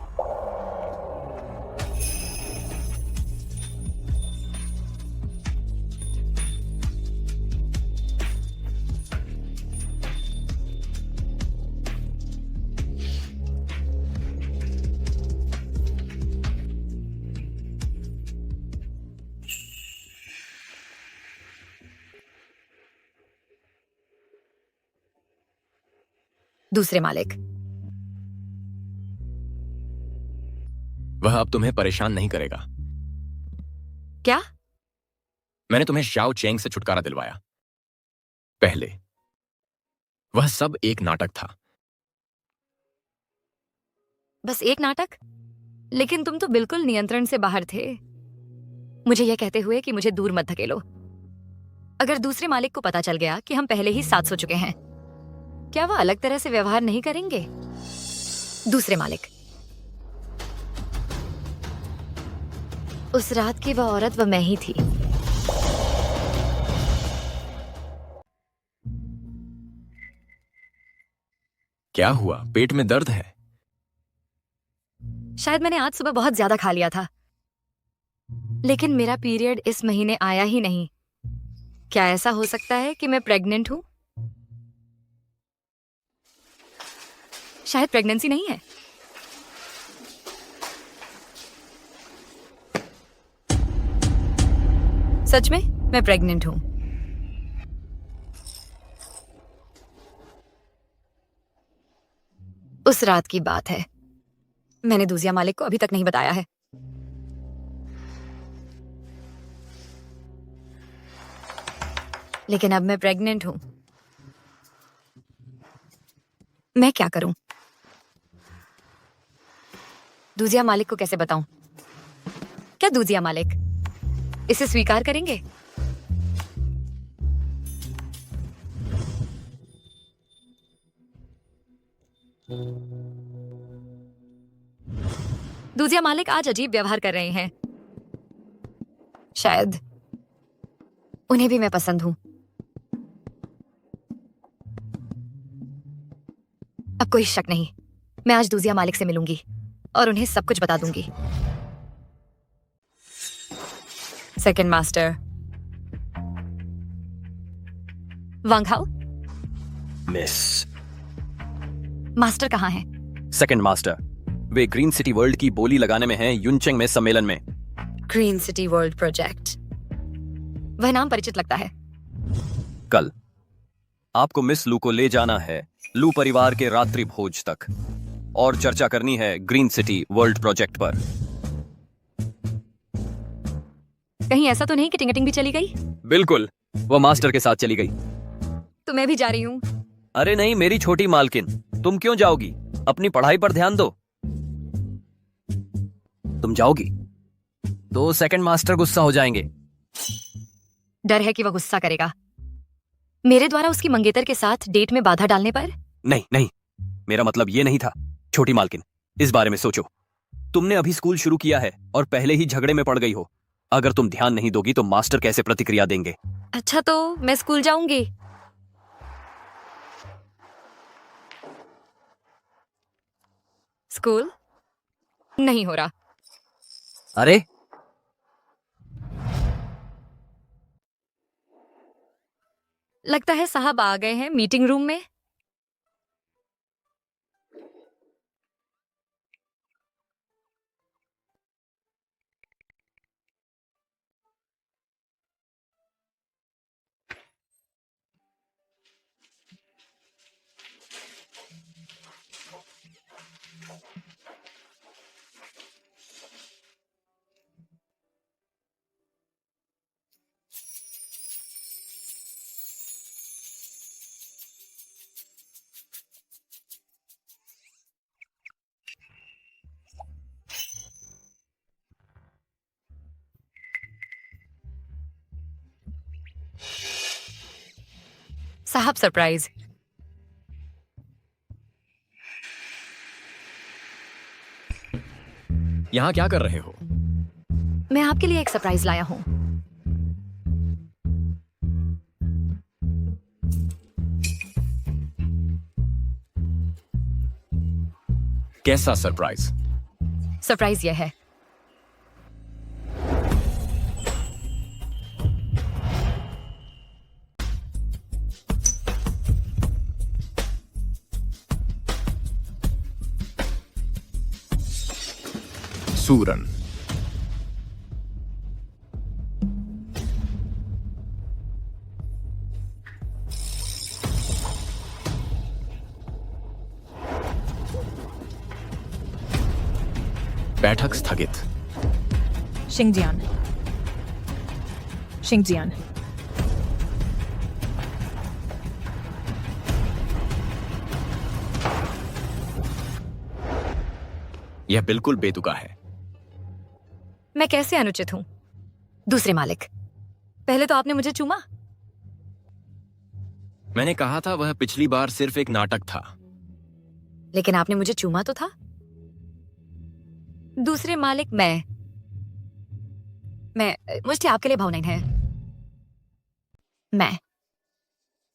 दूसरे मालिक, वह अब तुम्हें परेशान नहीं करेगा। क्या? मैंने तुम्हें शाओ चेंग से छुटकारा दिलवाया। पहले वह सब एक नाटक था। बस एक नाटक? लेकिन तुम तो बिल्कुल नियंत्रण से बाहर थे, मुझे यह कहते हुए कि मुझे दूर मत धकेलो। अगर दूसरे मालिक को पता चल गया कि हम पहले ही साथ सो चुके हैं, क्या वह अलग तरह से व्यवहार नहीं करेंगे? दूसरे मालिक, उस रात की वह औरत वह मैं ही थी। क्या हुआ? पेट में दर्द है? शायद मैंने आज सुबह बहुत ज्यादा खा लिया था, लेकिन मेरा पीरियड इस महीने आया ही नहीं। क्या ऐसा हो सकता है कि मैं प्रेग्नेंट हूं? शायद प्रेगनेंसी नहीं है। सच में मैं प्रेग्नेंट हूं। उस रात की बात है, मैंने दूजिया मालिक को अभी तक नहीं बताया है। लेकिन अब मैं प्रेग्नेंट हूं। मैं क्या करूं? दूजिया मालिक को कैसे बताऊं? क्या दूजिया मालिक इसे स्वीकार करेंगे? दूजिया मालिक आज अजीब व्यवहार कर रहे हैं। शायद उन्हें भी मैं पसंद हूं। अब कोई शक नहीं, मैं आज दूजिया मालिक से मिलूंगी और उन्हें सब कुछ बता दूंगी। सेकंड मास्टर, वांग हाओ। मिस। मास्टर कहाँ हैं? Second master, way green city world की बोली लगाने में हैं युनचेंग में सम्मेलन में। ग्रीन सिटी वर्ल्ड प्रोजेक्ट, वह नाम परिचित लगता है। कल आपको मिस लू को ले जाना है लू परिवार के रात्रि भोज तक और चर्चा करनी है ग्रीन सिटी वर्ल्ड प्रोजेक्ट पर। कहीं ऐसा तो नहीं कि टिंगटिंग भी चली गई? बिल्कुल, वो मास्टर के साथ चली गई। तो मैं भी जा रही हूँ। अरे नहीं मेरी छोटी मालकिन, तुम क्यों जाओगी? अपनी पढ़ाई पर ध्यान दो। तुम जाओगी तो सेकंड मास्टर गुस्सा हो जाएंगे। डर है कि वह गुस्सा करेगा मेरे द्वारा उसकी मंगेतर के साथ डेट में बाधा डालने पर। नहीं नहीं, मेरा मतलब ये नहीं था। छोटी मालकिन, इस बारे में सोचो। तुमने अभी स्कूल शुरू किया है और पहले ही झगड़े में पड़ गई हो। अगर तुम ध्यान नहीं दोगी तो मास्टर कैसे प्रतिक्रिया देंगे? अच्छा तो मैं स्कूल जाऊंगी। स्कूल नहीं हो रहा। अरे लगता है साहब आ गए हैं मीटिंग रूम में। साहब सरप्राइज। यहाँ क्या कर रहे हो? मैं आपके लिए एक सरप्राइज लाया हूं। कैसा सरप्राइज? सरप्राइज यह है, सूरन। बैठक स्थगित। शिंगजियान, शिंगजियान। यह बिल्कुल बेतुका है। मैं कैसे अनुचित हूं? दूसरे मालिक, पहले तो आपने मुझे चूमा। मैंने कहा था वह पिछली बार सिर्फ एक नाटक था। लेकिन आपने मुझे चूमा तो था। दूसरे मालिक, मैं मुझे आपके लिए भावनाएं हैं।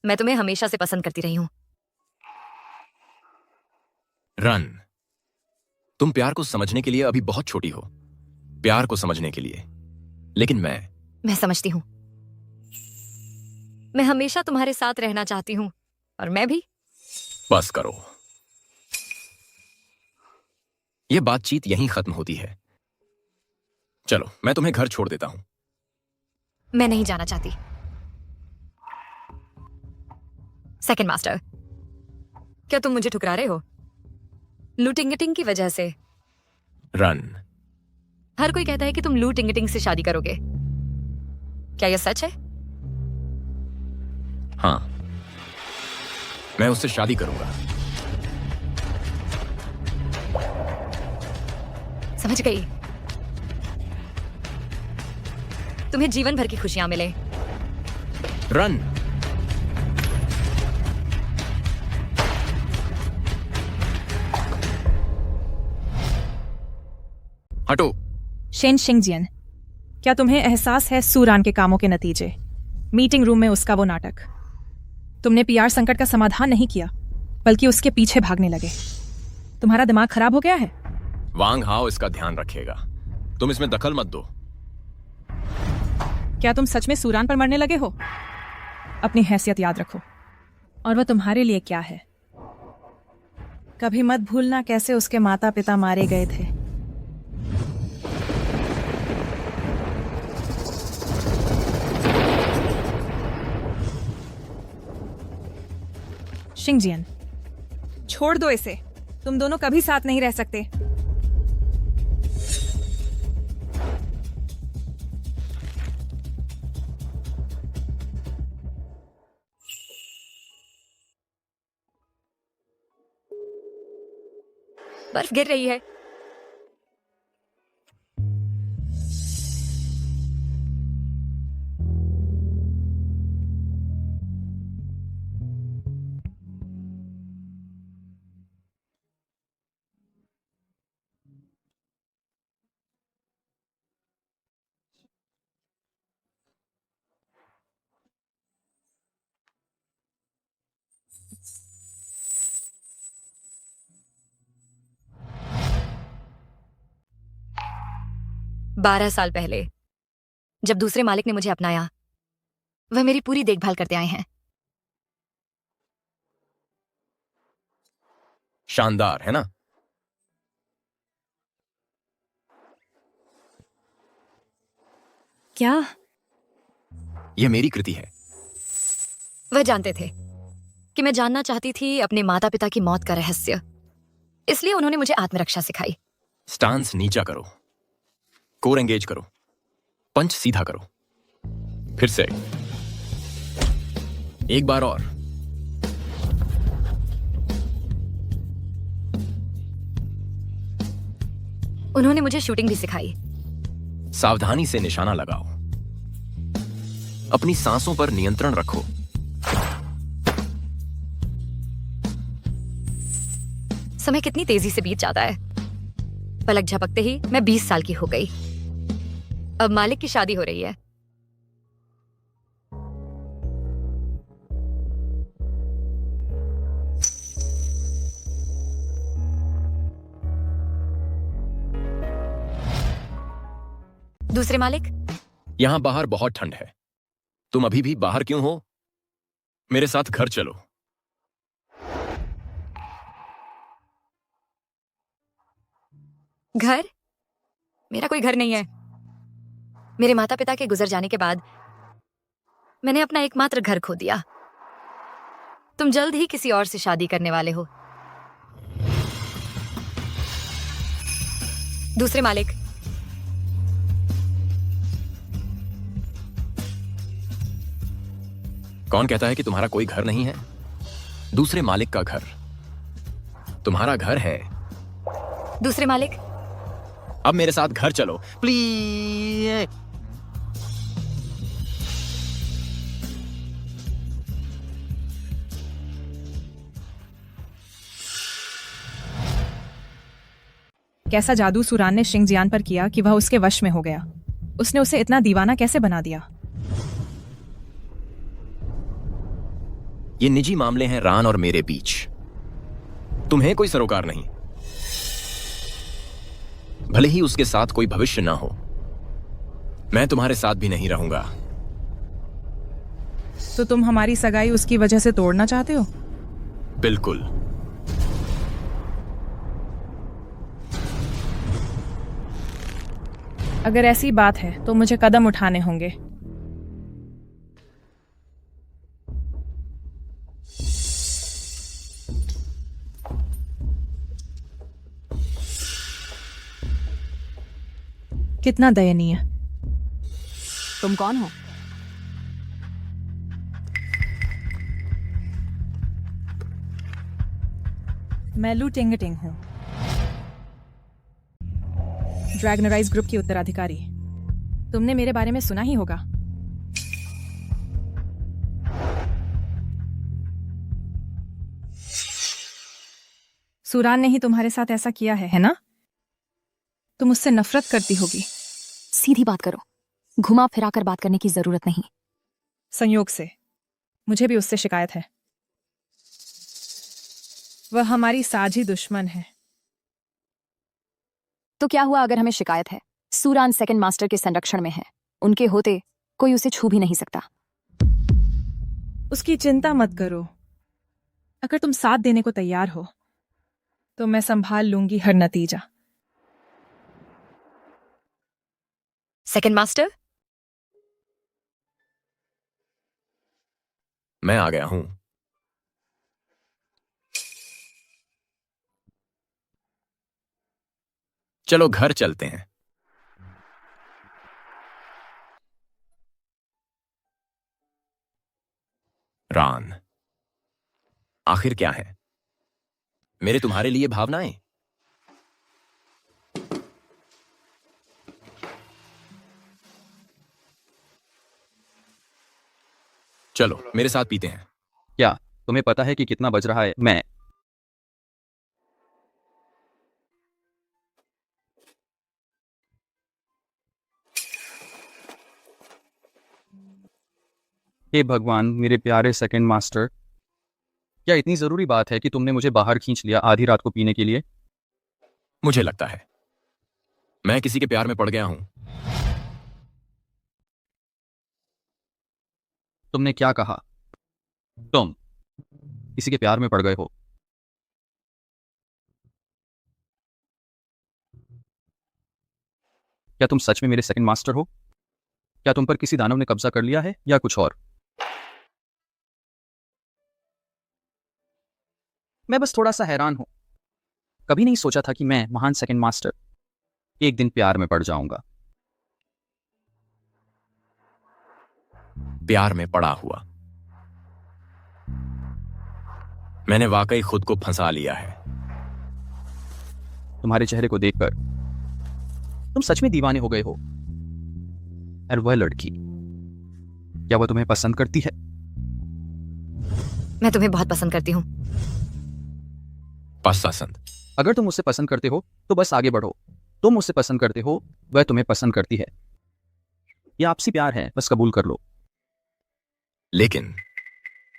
मैं तुम्हें हमेशा से पसंद करती रही हूं। रन, तुम प्यार को समझने के लिए अभी बहुत छोटी हो। प्यार को समझने के लिए। लेकिन मैं समझती हूं। मैं हमेशा तुम्हारे साथ रहना चाहती हूं और मैं भी। बस करो। यह बातचीत यहीं खत्म होती है। चलो मैं तुम्हें घर छोड़ देता हूं। मैं नहीं जाना चाहती। सेकंड मास्टर, क्या तुम मुझे ठुकरा रहे हो? लूटिंगटिंग की वजह से। रन, हर कोई कहता है कि तुम लूटिंगटिंग से शादी करोगे। क्या यह सच है? हाँ, मैं उससे शादी करूंगा। समझ गई। तुम्हें जीवन भर की खुशियां मिले। रन। हटो। शेन शिंगजियन, क्या तुम्हें एहसास है सूरान के कामों के नतीजे? मीटिंग रूम में उसका वो नाटक। तुमने पीआर संकट का समाधान नहीं किया, बल्कि उसके पीछे भागने लगे। तुम्हारा दिमाग खराब हो गया है। वांग हाओ इसका ध्यान रखेगा। तुम इसमें दखल मत दो। क्या तुम सच में सूरान पर मरने लगे हो? अपनी हैसियत याद रखो। और वह तुम्हारे लिए क्या है? कभी मत भूलना कैसे उसके माता पिता मारे गए थे। शिंगजियन, छोड़ दो इसे। तुम दोनों कभी साथ नहीं रह सकते। बर्फ गिर रही है। बारह साल पहले जब दूसरे मालिक ने मुझे अपनाया, वह मेरी पूरी देखभाल करते आए हैं। शानदार है ना? क्या? यह मेरी कृति है। वह जानते थे कि मैं जानना चाहती थी अपने माता पिता की मौत का रहस्य, इसलिए उन्होंने मुझे आत्मरक्षा सिखाई। स्टांस नीचा करो, कोर एंगेज करो, पंच सीधा करो। फिर से एक बार और। उन्होंने मुझे शूटिंग भी सिखाई। सावधानी से निशाना लगाओ, अपनी सांसों पर नियंत्रण रखो। समय कितनी तेजी से बीत जाता है। पलक झपकते ही मैं 20 साल की हो गई। अब मालिक की शादी हो रही है। दूसरे मालिक, यहां बाहर बहुत ठंड है। तुम अभी भी बाहर क्यों हो? मेरे साथ घर चलो। घर? मेरा कोई घर नहीं है। मेरे माता पिता के गुजर जाने के बाद मैंने अपना एकमात्र घर खो दिया। तुम जल्द ही किसी और से शादी करने वाले हो। दूसरे मालिक, कौन कहता है कि तुम्हारा कोई घर नहीं है? दूसरे मालिक का घर तुम्हारा घर है। दूसरे मालिक, अब मेरे साथ घर चलो प्लीज। कैसा जादू सुरान ने शिंगजियान पर किया कि वह उसके वश में हो गया? उसने उसे इतना दीवाना कैसे बना दिया? ये निजी मामले हैं रान और मेरे बीच। तुम्हें कोई सरोकार नहीं। भले ही उसके साथ कोई भविष्य ना हो, मैं तुम्हारे साथ भी नहीं रहूंगा। तो तुम हमारी सगाई उसकी वजह से तोड़ना चाहते हो? बिल्कुल। अगर ऐसी बात है तो मुझे कदम उठाने होंगे। कितना दयनीय। तुम कौन हो? मैं लू टिंगटिंग हूं, ड्रैगनराइज ग्रुप की उत्तराधिकारी। तुमने मेरे बारे में सुना ही होगा। सुरान ने ही तुम्हारे साथ ऐसा किया है ना? तुम उससे नफरत करती होगी। सीधी बात करो, घुमा फिरा कर बात करने की जरूरत नहीं। संयोग से मुझे भी उससे शिकायत है। वह हमारी साझी दुश्मन है। तो क्या हुआ अगर हमें शिकायत है? सूरान सेकंड मास्टर के संरक्षण में है। उनके होते कोई उसे छू भी नहीं सकता। उसकी चिंता मत करो। अगर तुम साथ देने को तैयार हो तो मैं संभाल लूंगी हर नतीजा। सेकंड मास्टर, मैं आ गया हूं। चलो घर चलते हैं। रान, आखिर क्या है मेरे तुम्हारे लिए भावनाएं? चलो मेरे साथ पीते हैं। क्या तुम्हें पता है कि कितना बज रहा है? मैं हे भगवान, मेरे प्यारे सेकंड मास्टर, क्या इतनी जरूरी बात है कि तुमने मुझे बाहर खींच लिया आधी रात को पीने के लिए? मुझे लगता है मैं किसी के प्यार में पड़ गया हूं। तुमने क्या कहा? तुम किसी के प्यार में पड़ गए हो? क्या तुम सच में मेरे सेकंड मास्टर हो? क्या तुम पर किसी दानव ने कब्जा कर लिया है या कुछ और? मैं बस थोड़ा सा हैरान हूं। कभी नहीं सोचा था कि मैं, महान सेकंड मास्टर, एक दिन प्यार में पड़ जाऊंगा। प्यार में पड़ा हुआ मैंने वाकई खुद को फंसा लिया है। तुम्हारे चेहरे को देखकर तुम सच में दीवाने हो गए हो। और वह लड़की, क्या वह तुम्हें पसंद करती है? मैं तुम्हें बहुत पसंद करती हूँ। पसंद? अगर तुम मुझसे पसंद करते हो तो बस आगे बढ़ो। तुम मुझसे पसंद करते हो, वह तुम्हें पसंद करती है। यह आपसी प्यार है, बस कबूल कर लो। लेकिन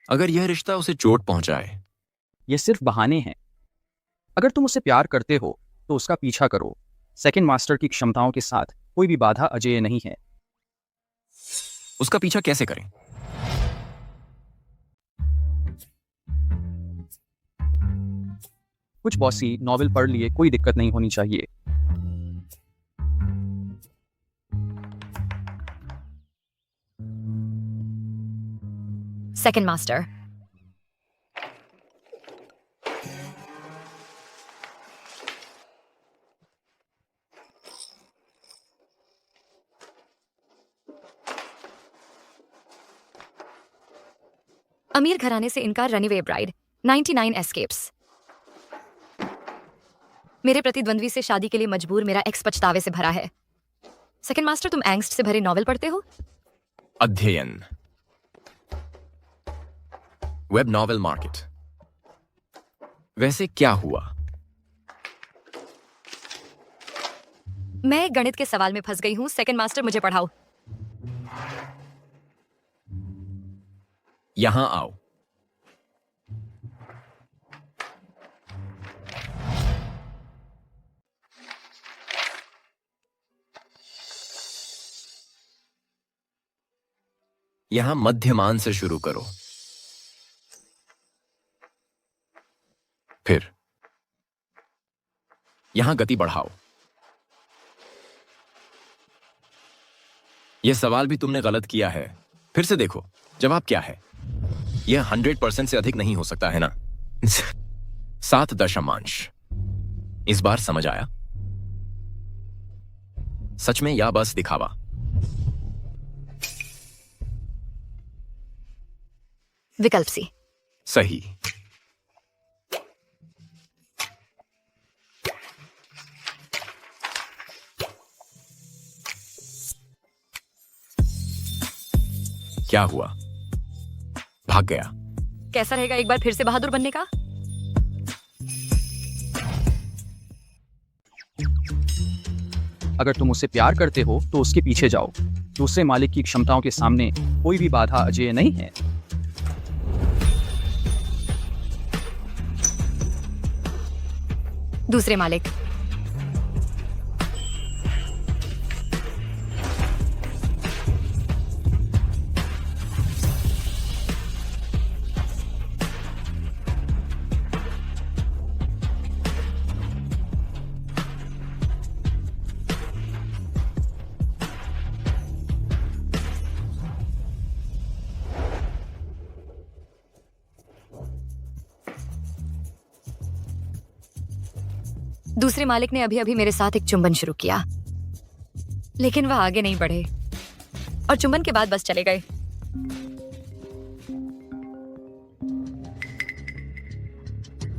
अगर यह रिश्ता उसे चोट पहुंचाए? यह सिर्फ बहाने हैं। अगर तुम उससे प्यार करते हो तो उसका पीछा करो। सेकंड मास्टर की क्षमताओं के साथ कोई भी बाधा अजेय नहीं है। उसका पीछा कैसे करें? कुछ बॉसी नॉवेल पढ़ लिए, कोई दिक्कत नहीं होनी चाहिए। सेकंड मास्टर, अमीर घराने से इनकार, रनअवे ब्राइड, 99 एस्केप्स। मेरे प्रतिद्वंद्वी से शादी के लिए मजबूर, मेरा एक्स पछतावे से भरा है। सेकंड मास्टर, तुम एंग्स्ट से भरे नॉवेल पढ़ते हो? अध्ययन, वेब नॉवेल मार्केट। वैसे क्या हुआ? मैं गणित के सवाल में फंस गई हूं। सेकंड मास्टर, मुझे पढ़ाओ। यहां आओ। यहां मध्यमान से शुरू करो, फिर यहां गति बढ़ाओ। यह सवाल भी तुमने गलत किया है। फिर से देखो जवाब क्या है। यह 100% से अधिक नहीं हो सकता है ना? 7 दशमांश। इस बार समझ आया? सच में या बस दिखावा? विकल्प सी। सही। क्या हुआ? भाग गया? कैसा रहेगा एक बार फिर से बहादुर बनने का? अगर तुम उससे प्यार करते हो तो उसके पीछे जाओ। दूसरे मालिक की क्षमताओं के सामने कोई भी बाधा अजेय नहीं है। दूसरे मालिक, दूसरे मालिक ने अभी अभी मेरे साथ एक चुंबन शुरू किया, लेकिन वह आगे नहीं बढ़े और चुंबन के बाद बस चले गए।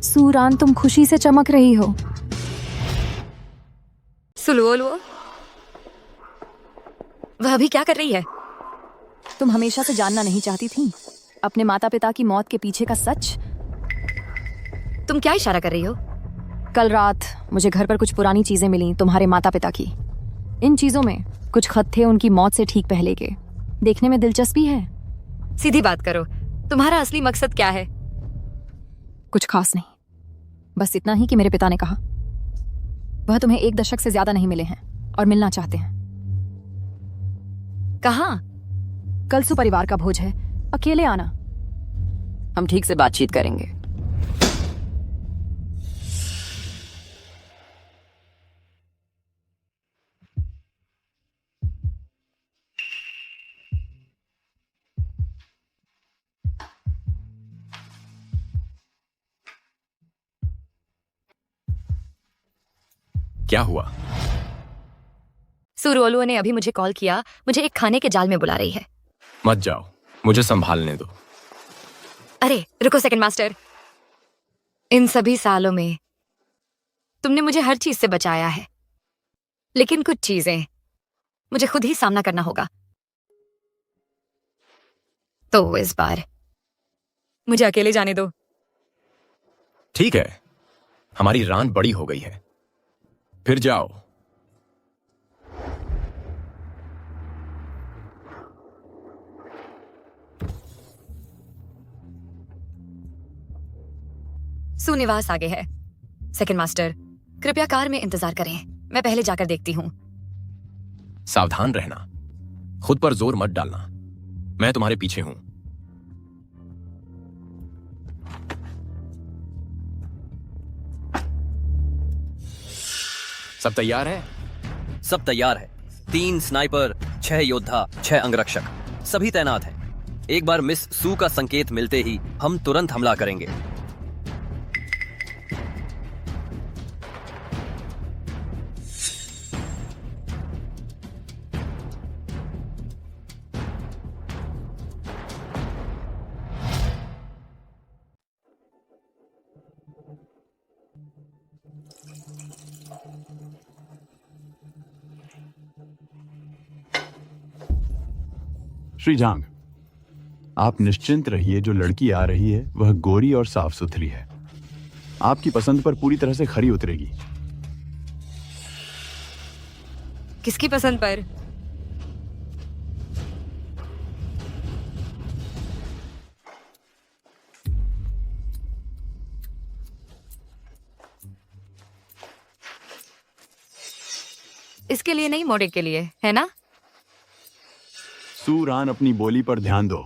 सूरान, तुम खुशी से चमक रही हो। सुलुओलुओ, वह अभी क्या कर रही है? तुम हमेशा से जानना नहीं चाहती थी? अपने माता पिता की मौत के पीछे का सच। तुम क्या इशारा कर रही हो? कल रात मुझे घर पर कुछ पुरानी चीजें मिली तुम्हारे माता पिता की। इन चीजों में कुछ खत थे उनकी मौत से ठीक पहले के। देखने में दिलचस्पी है। सीधी बात करो, तुम्हारा असली मकसद क्या है? कुछ खास नहीं, बस इतना ही कि मेरे पिता ने कहा वह तुम्हें 1 दशक से ज्यादा नहीं मिले हैं और मिलना चाहते हैं। कहाँ? कल सुपरिवार का भोज है, अकेले आना। हम ठीक से बातचीत करेंगे। क्या हुआ? सुरोलुओ ने अभी मुझे कॉल किया, मुझे एक खाने के जाल में बुला रही है। मत जाओ, मुझे संभालने दो। अरे रुको सेकंड मास्टर, इन सभी सालों में तुमने मुझे हर चीज से बचाया है, लेकिन कुछ चीजें मुझे खुद ही सामना करना होगा। तो इस बार मुझे अकेले जाने दो। ठीक है, हमारी रान बड़ी हो गई है, फिर जाओ। सुनिवास आगे है। सेकंड मास्टर, कृपया कार में इंतजार करें, मैं पहले जाकर देखती हूँ। सावधान रहना, खुद पर जोर मत डालना, मैं तुम्हारे पीछे हूं। सब तैयार है? सब तैयार है। 3 स्नाइपर, 6 योद्धा, 6 अंगरक्षक, सभी तैनात हैं। एक बार मिस सू का संकेत मिलते ही हम तुरंत हमला करेंगे। श्रीजांग, आप निश्चिंत रहिए, जो लड़की आ रही है वह गोरी और साफ सुथरी है। आपकी पसंद पर पूरी तरह से खरी उतरेगी। किसकी पसंद पर? इसके लिए नहीं, मोड़े के लिए, है ना? सूरान, अपनी बोली पर ध्यान दो।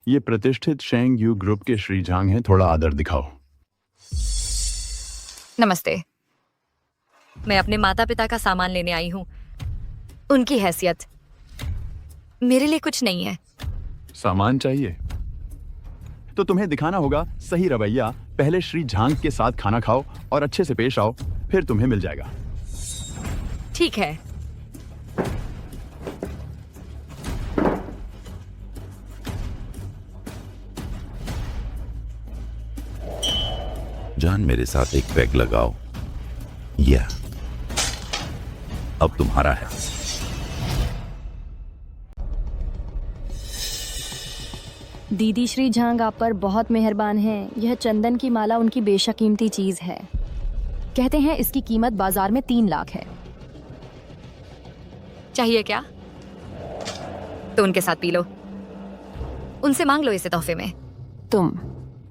ये प्रतिष्ठित शेंग यू ग्रुप के श्रीजांग हैं, थोड़ा आदर दिखाओ। नमस्ते, मैं अपने माता पिता का सामान लेने आई हूँ। उनकी हैसियत मेरे लिए कुछ नहीं है। सामान चाहिए तो तुम्हें दिखाना होगा सही रवैया। पहले श्री झांग के साथ खाना खाओ और अच्छे से पेश आओ, फिर तुम्हें मिल जाएगा। ठीक है। जान, मेरे साथ एक पैग लगाओ। या अब तुम्हारा है। दीदी श्री झांग आप पर बहुत मेहरबान हैं। यह चंदन की माला उनकी बेशकीमती चीज है। कहते हैं इसकी कीमत बाजार में 3 लाख है। चाहिए क्या? तो उनके साथ पी लो, उनसे मांग लो इसे तोहफे में। तुम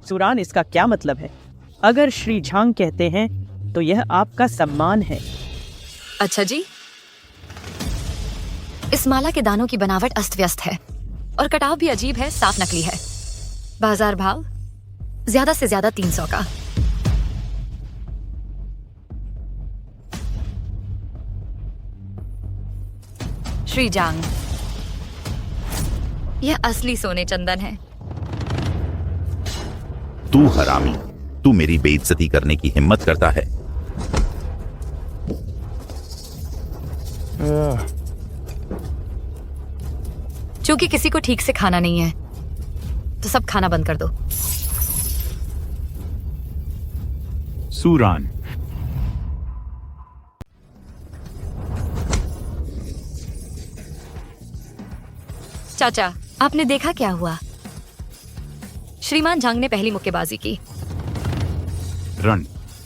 सुरान, इसका क्या मतलब है? अगर श्री झांग कहते हैं तो यह आपका सम्मान है। अच्छा जी, इस माला के दानों की बनावट अस्त व्यस्त है और कटाव भी अजीब है, साफ नकली है। बाजार भाव ज्यादा से ज्यादा 300 का। श्री जांग, यह असली सोने चंदन है। तू हरामी, तू मेरी बेइज्जती करने की हिम्मत करता है। चूंकि किसी को ठीक से खाना नहीं है तो सब खाना बंद कर दो। सूरान, चाचा, आपने देखा क्या हुआ? श्रीमान झांग ने पहली मुक्केबाजी की। रन,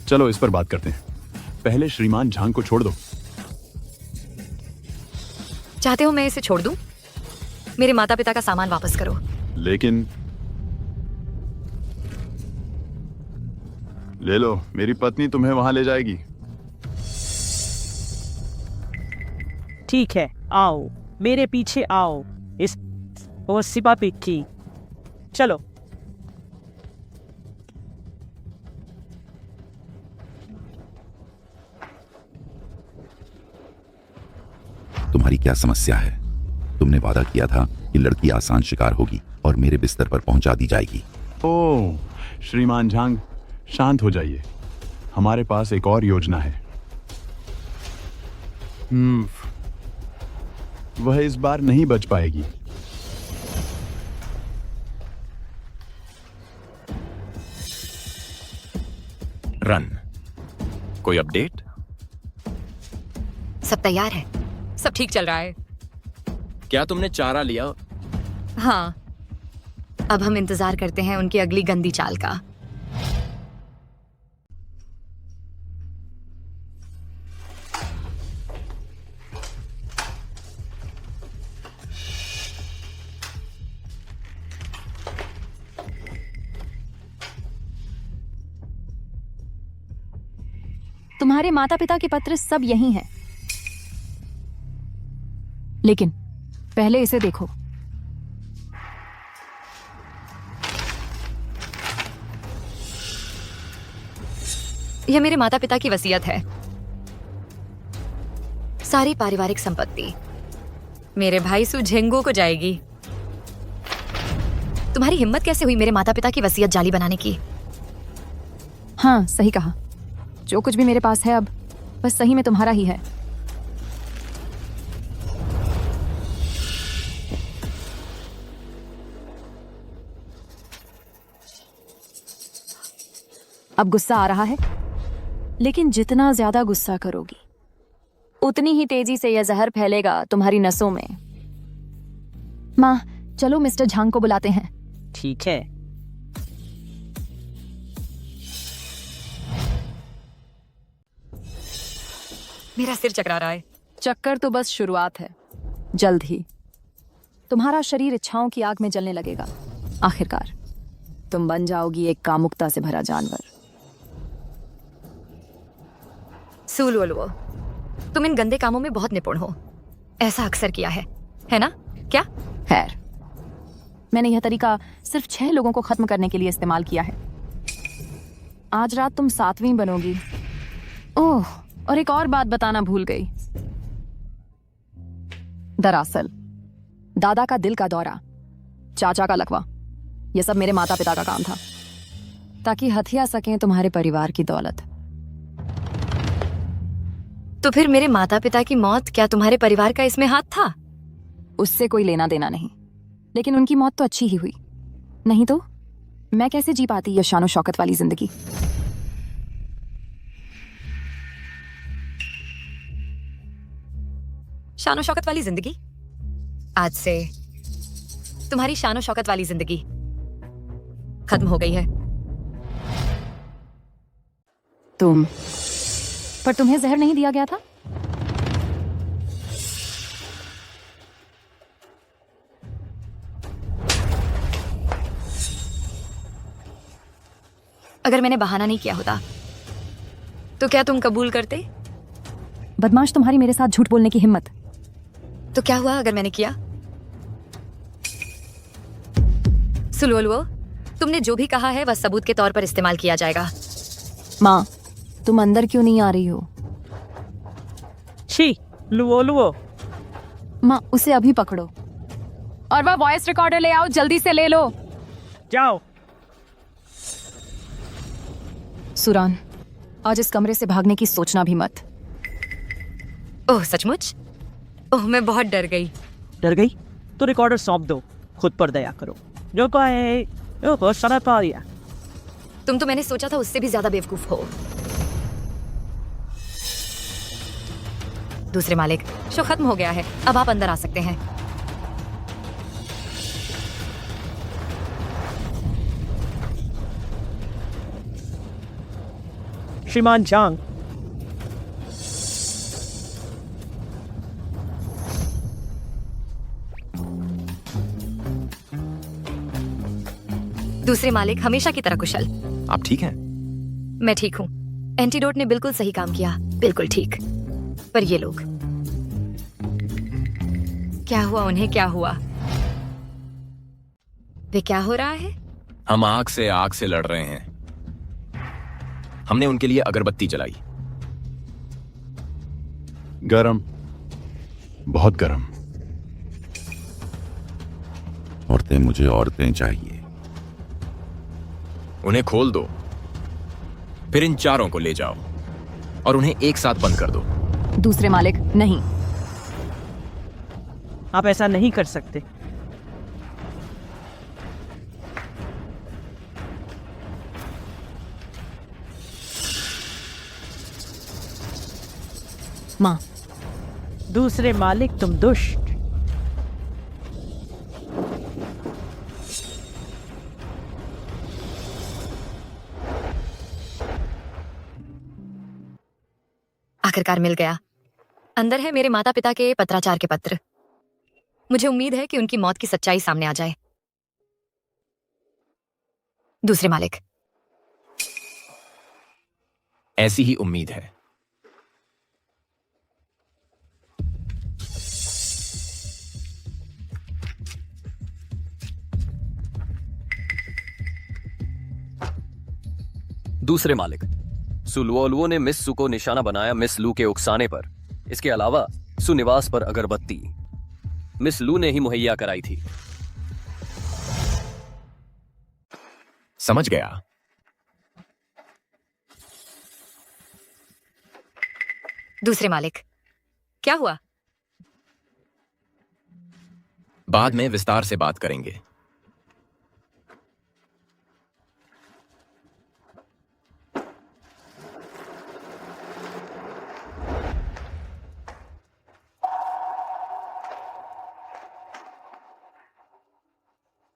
चलो इस पर बात करते हैं। पहले श्रीमान झांग को छोड़ दो। चाहते हो मैं इसे छोड़ दूं? मेरे माता पिता का सामान वापस करो। लेकिन ले लो, मेरी पत्नी तुम्हें वहां ले जाएगी। ठीक है, आओ मेरे पीछे आओ। इस वो सिपा पिक्की, चलो। तुम्हारी क्या समस्या है? तुमने वादा किया था कि लड़की आसान शिकार होगी और मेरे बिस्तर पर पहुंचा दी जाएगी। ओह, श्रीमान झांग, शांत हो जाइए। हमारे पास एक और योजना है। वह इस बार नहीं बच पाएगी। रन, कोई अपडेट? सब तैयार है, सब ठीक चल रहा है। क्या तुमने चारा लिया? हाँ, अब हम इंतजार करते हैं उनकी अगली गंदी चाल का। तुम्हारे माता पिता के पत्र सब यही हैं। लेकिन पहले इसे देखो। यह मेरे माता पिता की वसीयत है। सारी पारिवारिक संपत्ति मेरे भाई सु झेंगो को जाएगी। तुम्हारी हिम्मत कैसे हुई मेरे माता पिता की वसीयत जाली बनाने की? हाँ, सही कहा। जो कुछ भी मेरे पास है अब बस सही में तुम्हारा ही है। अब गुस्सा आ रहा है, लेकिन जितना ज्यादा गुस्सा करोगी उतनी ही तेजी से यह जहर फैलेगा तुम्हारी नसों में। माँ, चलो मिस्टर झांग को बुलाते हैं। ठीक है। मेरा सिर चकरा रहा है। चक्कर तो बस शुरुआत है। जल्द ही तुम्हारा शरीर इच्छाओं की आग में जलने लगेगा। आखिरकार तुम बन जाओगी एक कामुकता से भरा जानवर। सुलवलुओ, तुम इन गंदे कामों में बहुत निपुण हो। ऐसा अक्सर किया है ना? क्या? खैर, मैंने यह तरीका सिर्फ 6 लोगों को खत्म करने के लिए इस्तेमाल किया है। आज रात तुम 7वीं बनोगी। ओह, और एक और बात बताना भूल गई। दरअसल दादा का दिल का दौरा, चाचा का लकवा, यह सब मेरे माता पिता का काम था, ताकि हथिया सकें तुम्हारे परिवार की दौलत। तो फिर मेरे माता पिता की मौत क्या तुम्हारे परिवार का इसमें हाथ था? उससे कोई लेना देना नहीं, लेकिन उनकी मौत तो अच्छी ही हुई। नहीं तो मैं कैसे जी पाती यह शानो शौकत वाली जिंदगी। शानो शौकत वाली जिंदगी? आज से तुम्हारी शानो शौकत वाली जिंदगी खत्म हो गई है। पर तुम्हें जहर नहीं दिया गया था? अगर मैंने बहाना नहीं किया होता तो क्या तुम कबूल करते? बदमाश, तुम्हारी मेरे साथ झूठ बोलने की हिम्मत। तो क्या हुआ अगर मैंने किया? सुलवलुओ, तुमने जो भी कहा है वह सबूत के तौर पर इस्तेमाल किया जाएगा। माँ, तुम अंदर क्यों नहीं आ रही हो? छी, लुओ। माँ, उसे अभी पकड़ो और वह वॉइस रिकॉर्डर ले आओ। जल्दी से ले लो। जाओ। सुरान, आज इस कमरे से भागने की सोचना भी मत। ओह, सचमुच? ओह, मैं बहुत डर गई। डर गई? तो रिकॉर्डर सौंप दो। खुद पर दया करो। जो पाए वो सारा पा दिया। तुम तो मैंने सोचा था उससे भी ज्यादा बेवकूफ हो। दूसरे मालिक, शो खत्म हो गया है, अब आप अंदर आ सकते हैं। श्रीमान झांग, दूसरे मालिक हमेशा की तरह कुशल। आप ठीक हैं? मैं ठीक हूँ। एंटीडोट ने बिल्कुल सही काम किया, बिल्कुल ठीक। पर ये लोग, क्या हुआ उन्हें, क्या हुआ? वे क्या हो रहा है? हम आग से लड़ रहे हैं। हमने उनके लिए अगरबत्ती जलाई। गरम, बहुत गरम। मुझे औरतें चाहिए। उन्हें खोल दो, फिर इन चारों को ले जाओ और उन्हें एक साथ बंद कर दो। दूसरे मालिक, नहीं। आप ऐसा नहीं कर सकते। माँ। दूसरे मालिक, तुम दुष्ट। आखिरकार मिल गया। अंदर है मेरे माता पिता के पत्राचार के पत्र। मुझे उम्मीद है कि उनकी मौत की सच्चाई सामने आ जाए। दूसरे मालिक, ऐसी ही उम्मीद है। दूसरे मालिक, सुलवोलवो ने मिस सू को निशाना बनाया मिस लू के उकसाने पर। इसके अलावा सुनिवास पर अगरबत्ती मिस लू ने ही मुहैया कराई थी। समझ गया। दूसरे मालिक, क्या हुआ? बाद में विस्तार से बात करेंगे।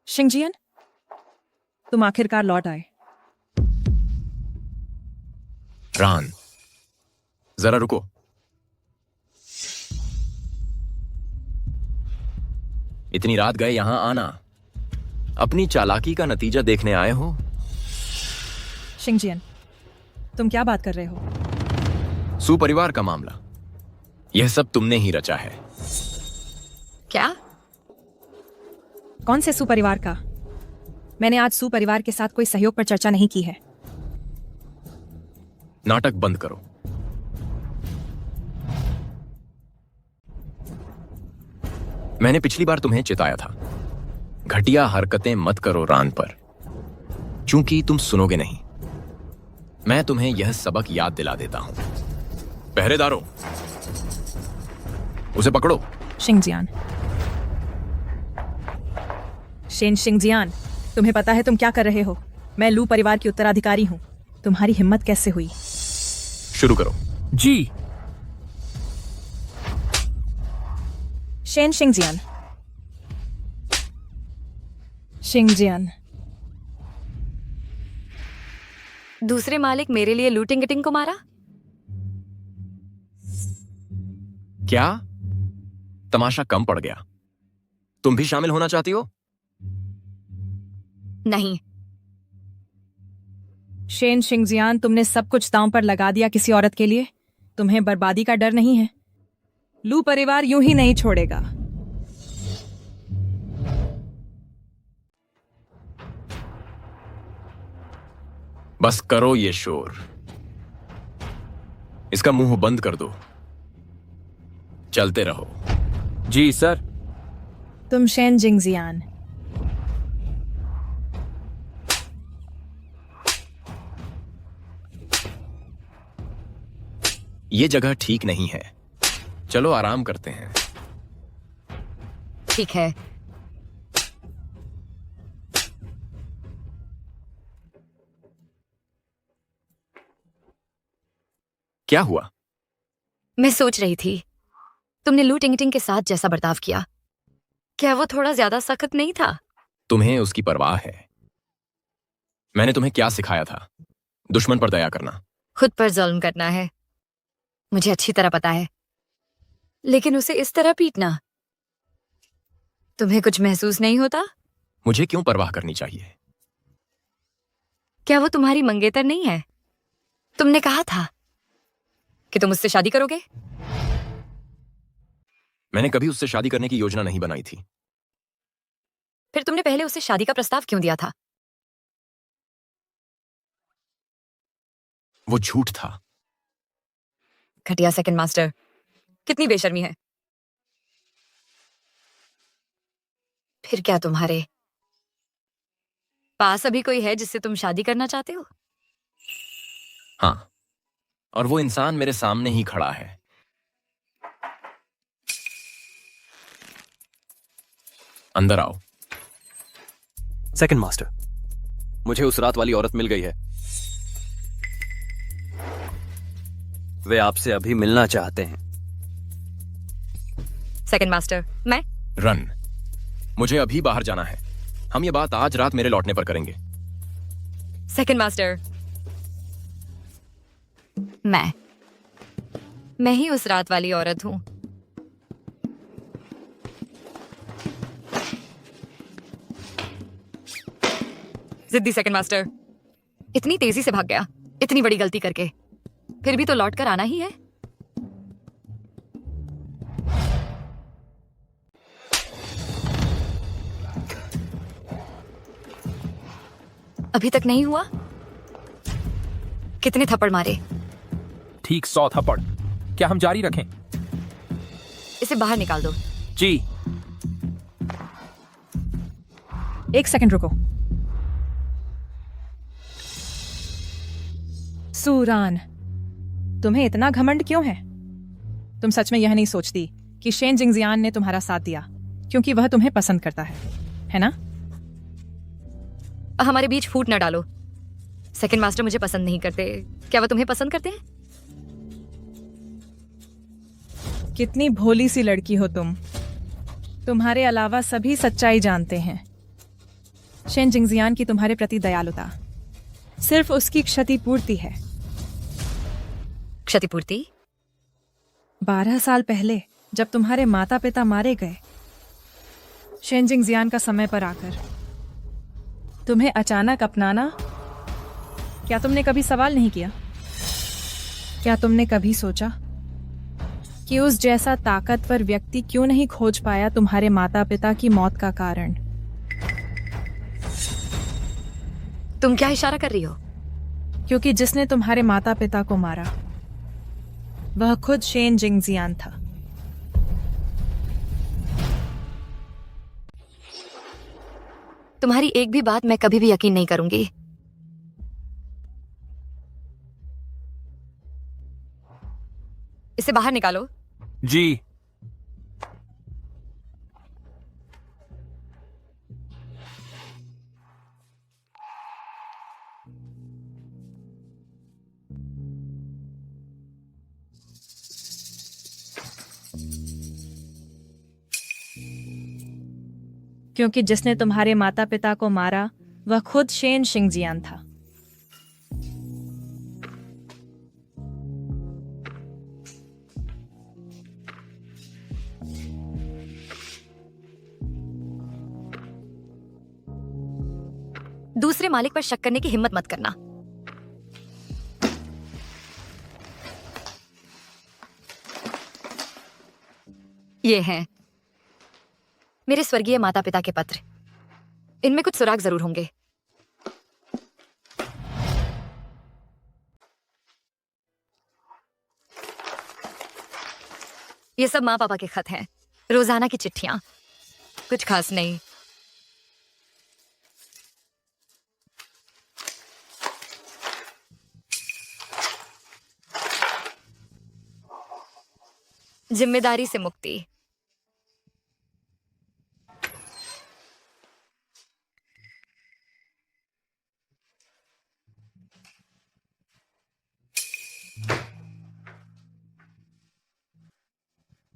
शिंगजियन, तुम आखिरकार लौट आए। रान, जरा रुको। इतनी रात गए यहां आना, अपनी चालाकी का नतीजा देखने आए हो? शिंगजियन, तुम क्या बात कर रहे हो? सुपरिवार का मामला, यह सब तुमने ही रचा है। क्या? कौन से सुपरिवार का? मैंने आज सुपरिवार के साथ कोई सहयोग पर चर्चा नहीं की है। नाटक बंद करो। मैंने पिछली बार तुम्हें चिताया था, घटिया हरकतें मत करो रान पर, क्योंकि तुम सुनोगे नहीं। मैं तुम्हें यह सबक याद दिला देता हूं। पहरेदारों, उसे पकड़ो। शिंगजियान, शेन शिंगजियान, तुम्हें पता है तुम क्या कर रहे हो? मैं लू परिवार की उत्तराधिकारी हूं। तुम्हारी हिम्मत कैसे हुई? शुरू करो। जी। शेन शिंगजियान। शिंगजियान। दूसरे मालिक मेरे लिए लूटिंग गिटिंग को मारा? क्या तमाशा कम पड़ गया? तुम भी शामिल होना चाहती हो? नहीं। शेन शिंगजियान, तुमने सब कुछ दांव पर लगा दिया किसी औरत के लिए। तुम्हें बर्बादी का डर नहीं है? लू परिवार यूं ही नहीं छोड़ेगा। बस करो ये शोर। इसका मुंह बंद कर दो। चलते रहो। जी सर। तुम शेन जिंगजियान। ये जगह ठीक नहीं है, चलो आराम करते हैं। ठीक है। क्या हुआ? मैं सोच रही थी, तुमने लू टिंगटिंग के साथ जैसा बर्ताव किया, क्या वो थोड़ा ज्यादा सख्त नहीं था? तुम्हें उसकी परवाह है। मैंने तुम्हें क्या सिखाया था? दुश्मन पर दया करना। खुद पर जुल्म करना है, मुझे अच्छी तरह पता है, लेकिन उसे इस तरह पीटना, तुम्हें कुछ महसूस नहीं होता? मुझे क्यों परवाह करनी चाहिए? क्या वो तुम्हारी मंगेतर नहीं है? तुमने कहा था कि तुम उससे शादी करोगे। मैंने कभी उससे शादी करने की योजना नहीं बनाई थी। फिर तुमने पहले उसे शादी का प्रस्ताव क्यों दिया था? वो झूठ था। घटिया सेकंड मास्टर, कितनी बेशर्मी है। फिर क्या तुम्हारे पास अभी कोई है जिससे तुम शादी करना चाहते हो? हाँ, और वो इंसान मेरे सामने ही खड़ा है। अंदर आओ। सेकंड मास्टर, मुझे उस रात वाली औरत मिल गई है। वे आपसे अभी मिलना चाहते हैं। सेकंड मास्टर, मैं रन, मुझे अभी बाहर जाना है। हम ये बात आज रात मेरे लौटने पर करेंगे। सेकंड मास्टर, मैं ही उस रात वाली औरत हूं। जिद्दी सेकंड मास्टर, इतनी तेजी से भाग गया, इतनी बड़ी गलती करके, फिर भी तो लौट कर आना ही है। अभी तक नहीं हुआ? कितने थप्पड़ मारे? ठीक 100 थप्पड़। क्या हम जारी रखें? इसे बाहर निकाल दो। जी। एक सेकंड रुको। सूरान, तुम्हें इतना घमंड क्यों है? तुम सच में यह नहीं सोचती कि शेन जिंगजियान ने तुम्हारा साथ दिया क्योंकि वह तुम्हें पसंद करता है ना? हमारे बीच फूट न डालो। सेकंड मास्टर मुझे पसंद नहीं करते। क्या वह तुम्हें पसंद करते हैं? कितनी भोली सी लड़की हो तुम। तुम्हारे अलावा सभी सच्चाई जानते हैं। शेन जिंगजियान की तुम्हारे प्रति दयालुता सिर्फ उसकी क्षतिपूर्ति है। क्षतिपूर्ति? 12 साल पहले जब तुम्हारे माता पिता मारे गए, शेन जिंगजियान का समय पर आकर तुम्हें अचानक अपनाना, क्या तुमने कभी सवाल नहीं किया? क्या तुमने कभी सोचा कि उस जैसा ताकतवर व्यक्ति क्यों नहीं खोज पाया तुम्हारे माता पिता की मौत का कारण? तुम क्या इशारा कर रही हो? क्योंकि जिसने तुम्हारे माता पिता को मारा वह खुद शेन जिंगजियान था। तुम्हारी एक भी बात मैं कभी भी यकीन नहीं करूंगी। इसे बाहर निकालो। जी। क्योंकि जिसने तुम्हारे माता पिता को मारा वह खुद शेन शिंगजियान था। दूसरे मालिक पर शक करने की हिम्मत मत करना। ये हैं मेरे स्वर्गीय माता पिता के पत्र। इनमें कुछ सुराग जरूर होंगे। ये सब माँ पापा के खत हैं, रोजाना की चिट्ठियां, कुछ खास नहीं। जिम्मेदारी से मुक्ति।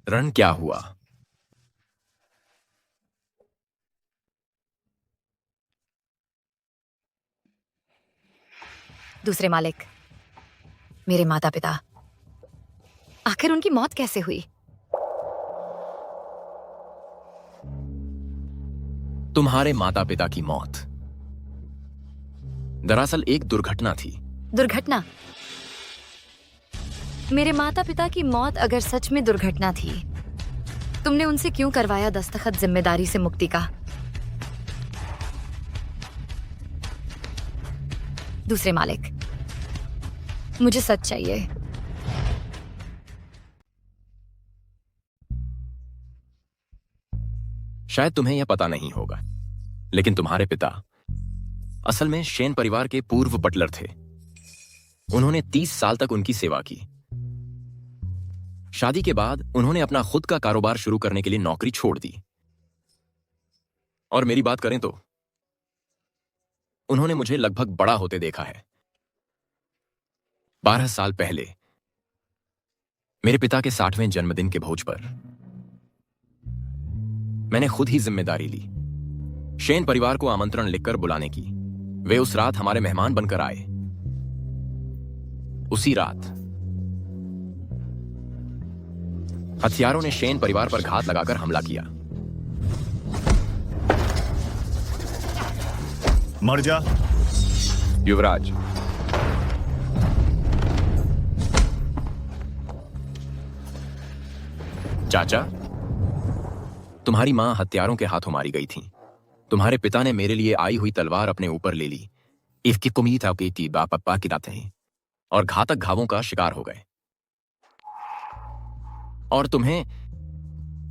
रण, क्या हुआ? दूसरे मालिक, मेरे माता पिता, आखिर उनकी मौत कैसे हुई? तुम्हारे माता पिता की मौत दरअसल एक दुर्घटना थी। दुर्घटना? मेरे माता पिता की मौत अगर सच में दुर्घटना थी, तुमने उनसे क्यों करवाया दस्तखत जिम्मेदारी से मुक्ति का? दूसरे मालिक, मुझे सच चाहिए। शायद तुम्हें यह पता नहीं होगा, लेकिन तुम्हारे पिता असल में शेन परिवार के पूर्व बटलर थे। उन्होंने 30 साल तक उनकी सेवा की। शादी के बाद उन्होंने अपना खुद का कारोबार शुरू करने के लिए नौकरी छोड़ दी। और मेरी बात करें तो उन्होंने मुझे लगभग बड़ा होते देखा है। 12 साल पहले मेरे पिता के 60वें जन्मदिन के भोज पर मैंने खुद ही जिम्मेदारी ली, शेन परिवार को आमंत्रण लिखकर बुलाने की। वे उस रात हमारे मेहमान बनकर आए। उसी रात हथियारों ने शेन परिवार पर घात लगाकर हमला किया। मर जा युवराज। चाचा, तुम्हारी मां हत्यारों के हाथों मारी गई थी। तुम्हारे पिता ने मेरे लिए आई हुई तलवार अपने ऊपर ले ली, इसकी कुमीद की बापा की रातें हैं, और घातक घावों का शिकार हो गए। और तुम्हें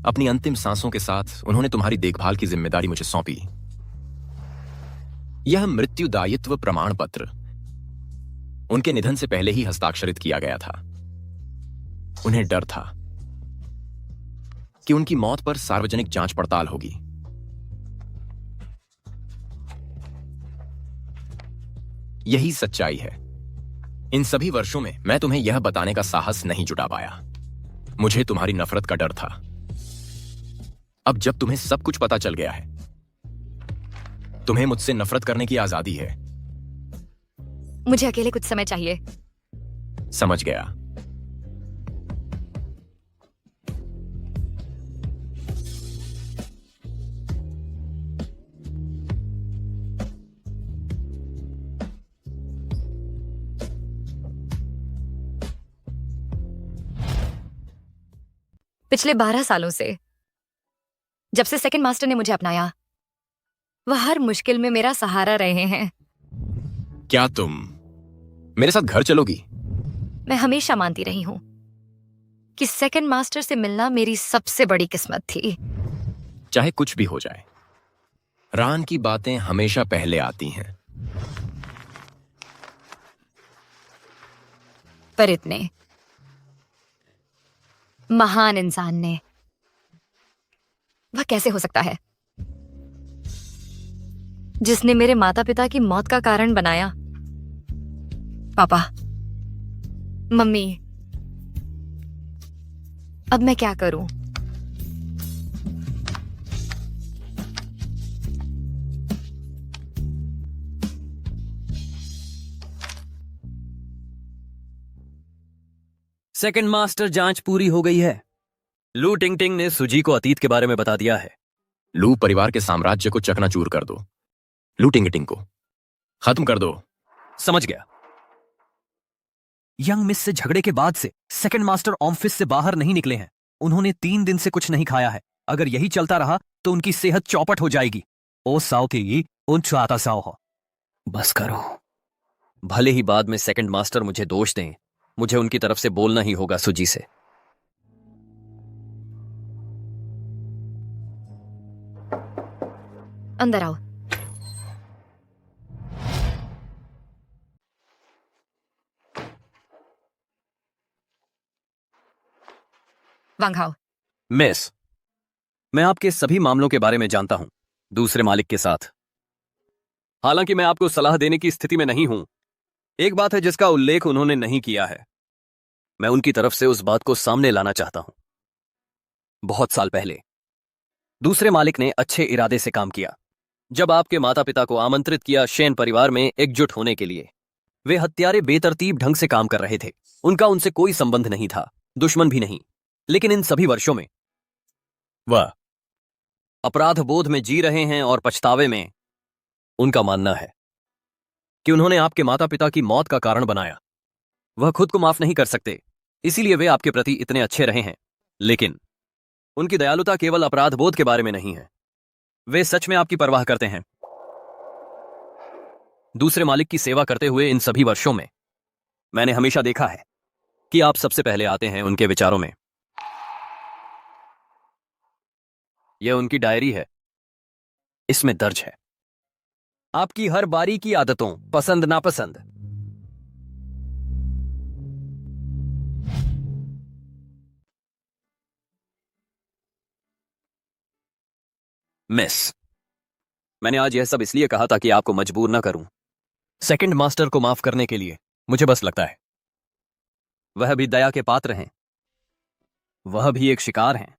अपनी अंतिम सांसों के साथ उन्होंने तुम्हारी देखभाल की जिम्मेदारी मुझे सौंपी। यह मृत्यु दायित्व प्रमाण पत्र उनके निधन से पहले ही हस्ताक्षरित किया गया था। उन्हें डर था कि उनकी मौत पर सार्वजनिक जांच पड़ताल होगी। यही सच्चाई है। इन सभी वर्षों में मैं तुम्हें यह बताने का साहस नहीं जुटा पाया। मुझे तुम्हारी नफरत का डर था। अब जब तुम्हें सब कुछ पता चल गया है, तुम्हें मुझसे नफरत करने की आजादी है। मुझे अकेले कुछ समय चाहिए। समझ गया। पिछले 12 सालों से, जब से सेकंड मास्टर ने मुझे अपनाया, वह हर मुश्किल में मेरा सहारा रहे हैं। क्या तुम मेरे साथ घर चलोगी? मैं हमेशा मानती रही हूं कि सेकंड मास्टर से मिलना मेरी सबसे बड़ी किस्मत थी। चाहे कुछ भी हो जाए, रान की बातें हमेशा पहले आती हैं। पर इतने महान इंसान ने, वह कैसे हो सकता है जिसने मेरे माता पिता की मौत का कारण बनाया? पापा, मम्मी, अब मैं क्या करूं? सेकंड मास्टर, जांच पूरी हो गई है। लू टिंगटिंग ने सुजी को अतीत के बारे में बता दिया है। लू परिवार के साम्राज्य को चकनाचूर कर दो। लू टिंगटिंग को खत्म कर दो। समझ गया। यंग मिस से झगड़े के बाद से सेकंड मास्टर ऑफिस से बाहर नहीं निकले हैं। उन्होंने 3 दिन से कुछ नहीं खाया है। अगर यही चलता रहा तो उनकी सेहत चौपट हो जाएगी। ओ साओ की उन चाहता साओ हो। बस करो। भले ही बाद में सेकंड मास्टर मुझे दोष दें, मुझे उनकी तरफ से बोलना ही होगा सुजी से। अंदर आओ। वांगहाओ। मिस, मैं आपके सभी मामलों के बारे में जानता हूं, दूसरे मालिक के साथ। हालांकि मैं आपको सलाह देने की स्थिति में नहीं हूं। एक बात है जिसका उल्लेख उन्होंने नहीं किया है। मैं उनकी तरफ से उस बात को सामने लाना चाहता हूं। बहुत साल पहले दूसरे मालिक ने अच्छे इरादे से काम किया। जब आपके माता पिता को आमंत्रित किया शेन परिवार में एकजुट होने के लिए, वे हत्यारे बेतरतीब ढंग से काम कर रहे थे। उनका उनसे कोई संबंध नहीं था, दुश्मन भी नहीं। लेकिन इन सभी वर्षों में वह अपराध बोध में जी रहे हैं और पछतावे में। उनका मानना है कि उन्होंने आपके माता पिता की मौत का कारण बनाया। वह खुद को माफ नहीं कर सकते, इसीलिए वे आपके प्रति इतने अच्छे रहे हैं। लेकिन उनकी दयालुता केवल अपराध बोध के बारे में नहीं है, वे सच में आपकी परवाह करते हैं। दूसरे मालिक की सेवा करते हुए इन सभी वर्षों में मैंने हमेशा देखा है कि आप सबसे पहले आते हैं उनके विचारों में। यह उनकी डायरी है, इसमें दर्ज है आपकी हर बारी की आदतों, पसंद नापसंद। मिस, मैंने आज यह सब इसलिए कहा था कि आपको मजबूर ना करूं। सेकंड मास्टर को माफ करने के लिए मुझे बस लगता है वह भी दया के पात्र हैं, वह भी एक शिकार हैं।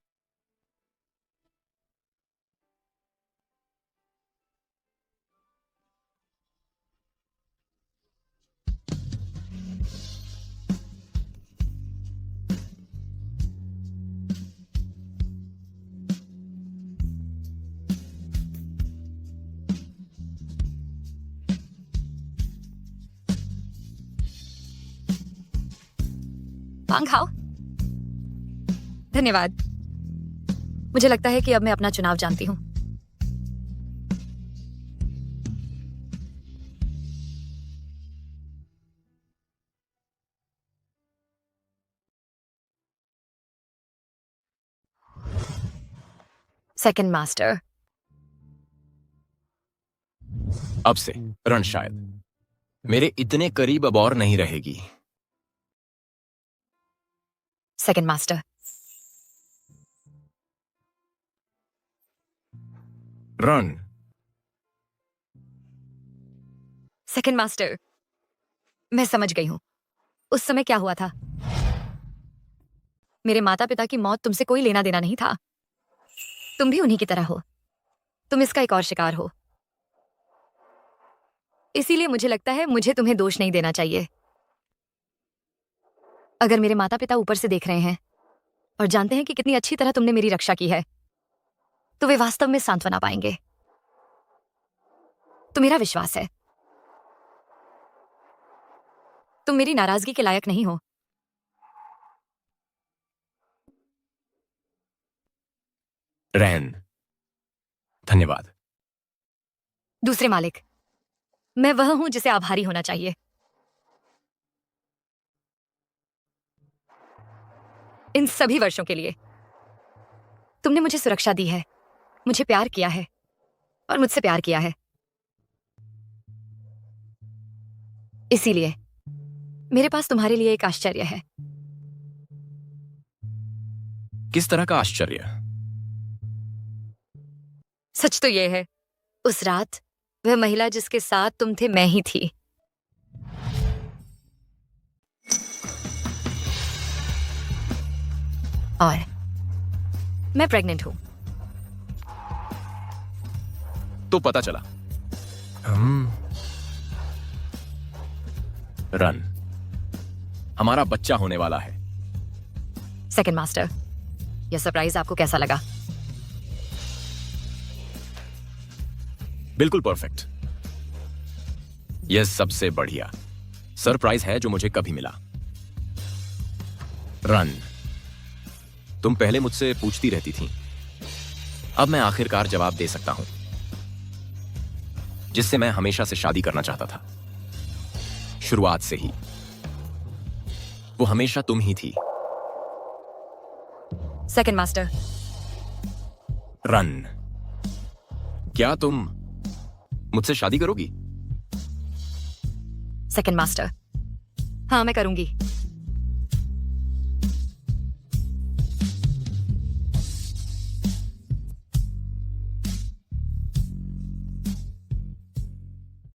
पांग खाओ। धन्यवाद। मुझे लगता है कि अब मैं अपना चुनाव जानती हूं। Second master. अब से रण शायद मेरे इतने करीब अब और नहीं रहेगी। Second master. Run. Second master, मैं समझ गई हूं उस समय क्या हुआ था। मेरे माता पिता की मौत तुमसे कोई लेना देना नहीं था। तुम भी उन्हीं की तरह हो, तुम इसका एक और शिकार हो। इसीलिए मुझे लगता है मुझे तुम्हें दोष नहीं देना चाहिए। अगर मेरे माता पिता ऊपर से देख रहे हैं और जानते हैं कि कितनी अच्छी तरह तुमने मेरी रक्षा की है, तो वे वास्तव में सांत्वना पाएंगे। तो मेरा विश्वास है तुम मेरी नाराजगी के लायक नहीं हो। रैन, धन्यवाद। दूसरे मालिक, मैं वह हूं जिसे आभारी होना चाहिए। इन सभी वर्षों के लिए तुमने मुझे सुरक्षा दी है, मुझे प्यार किया है और मुझसे प्यार किया है। इसीलिए मेरे पास तुम्हारे लिए एक आश्चर्य है। किस तरह का आश्चर्य? सच तो यह है, उस रात वह महिला जिसके साथ तुम थे मैं ही थी। और मैं प्रेग्नेंट हूं। तो पता चला। रन, हमारा बच्चा होने वाला है। सेकंड मास्टर, यह सरप्राइज आपको कैसा लगा? बिल्कुल परफेक्ट। यह सबसे बढ़िया सरप्राइज है जो मुझे कभी मिला। रन, तुम पहले मुझसे पूछती रहती थी, अब मैं आखिरकार जवाब दे सकता हूं, जिससे मैं हमेशा से शादी करना चाहता था। शुरुआत से ही वो हमेशा तुम ही थी। Second master. रन, क्या तुम मुझसे शादी करोगी? सेकंड मास्टर, हाँ मैं करूंगी।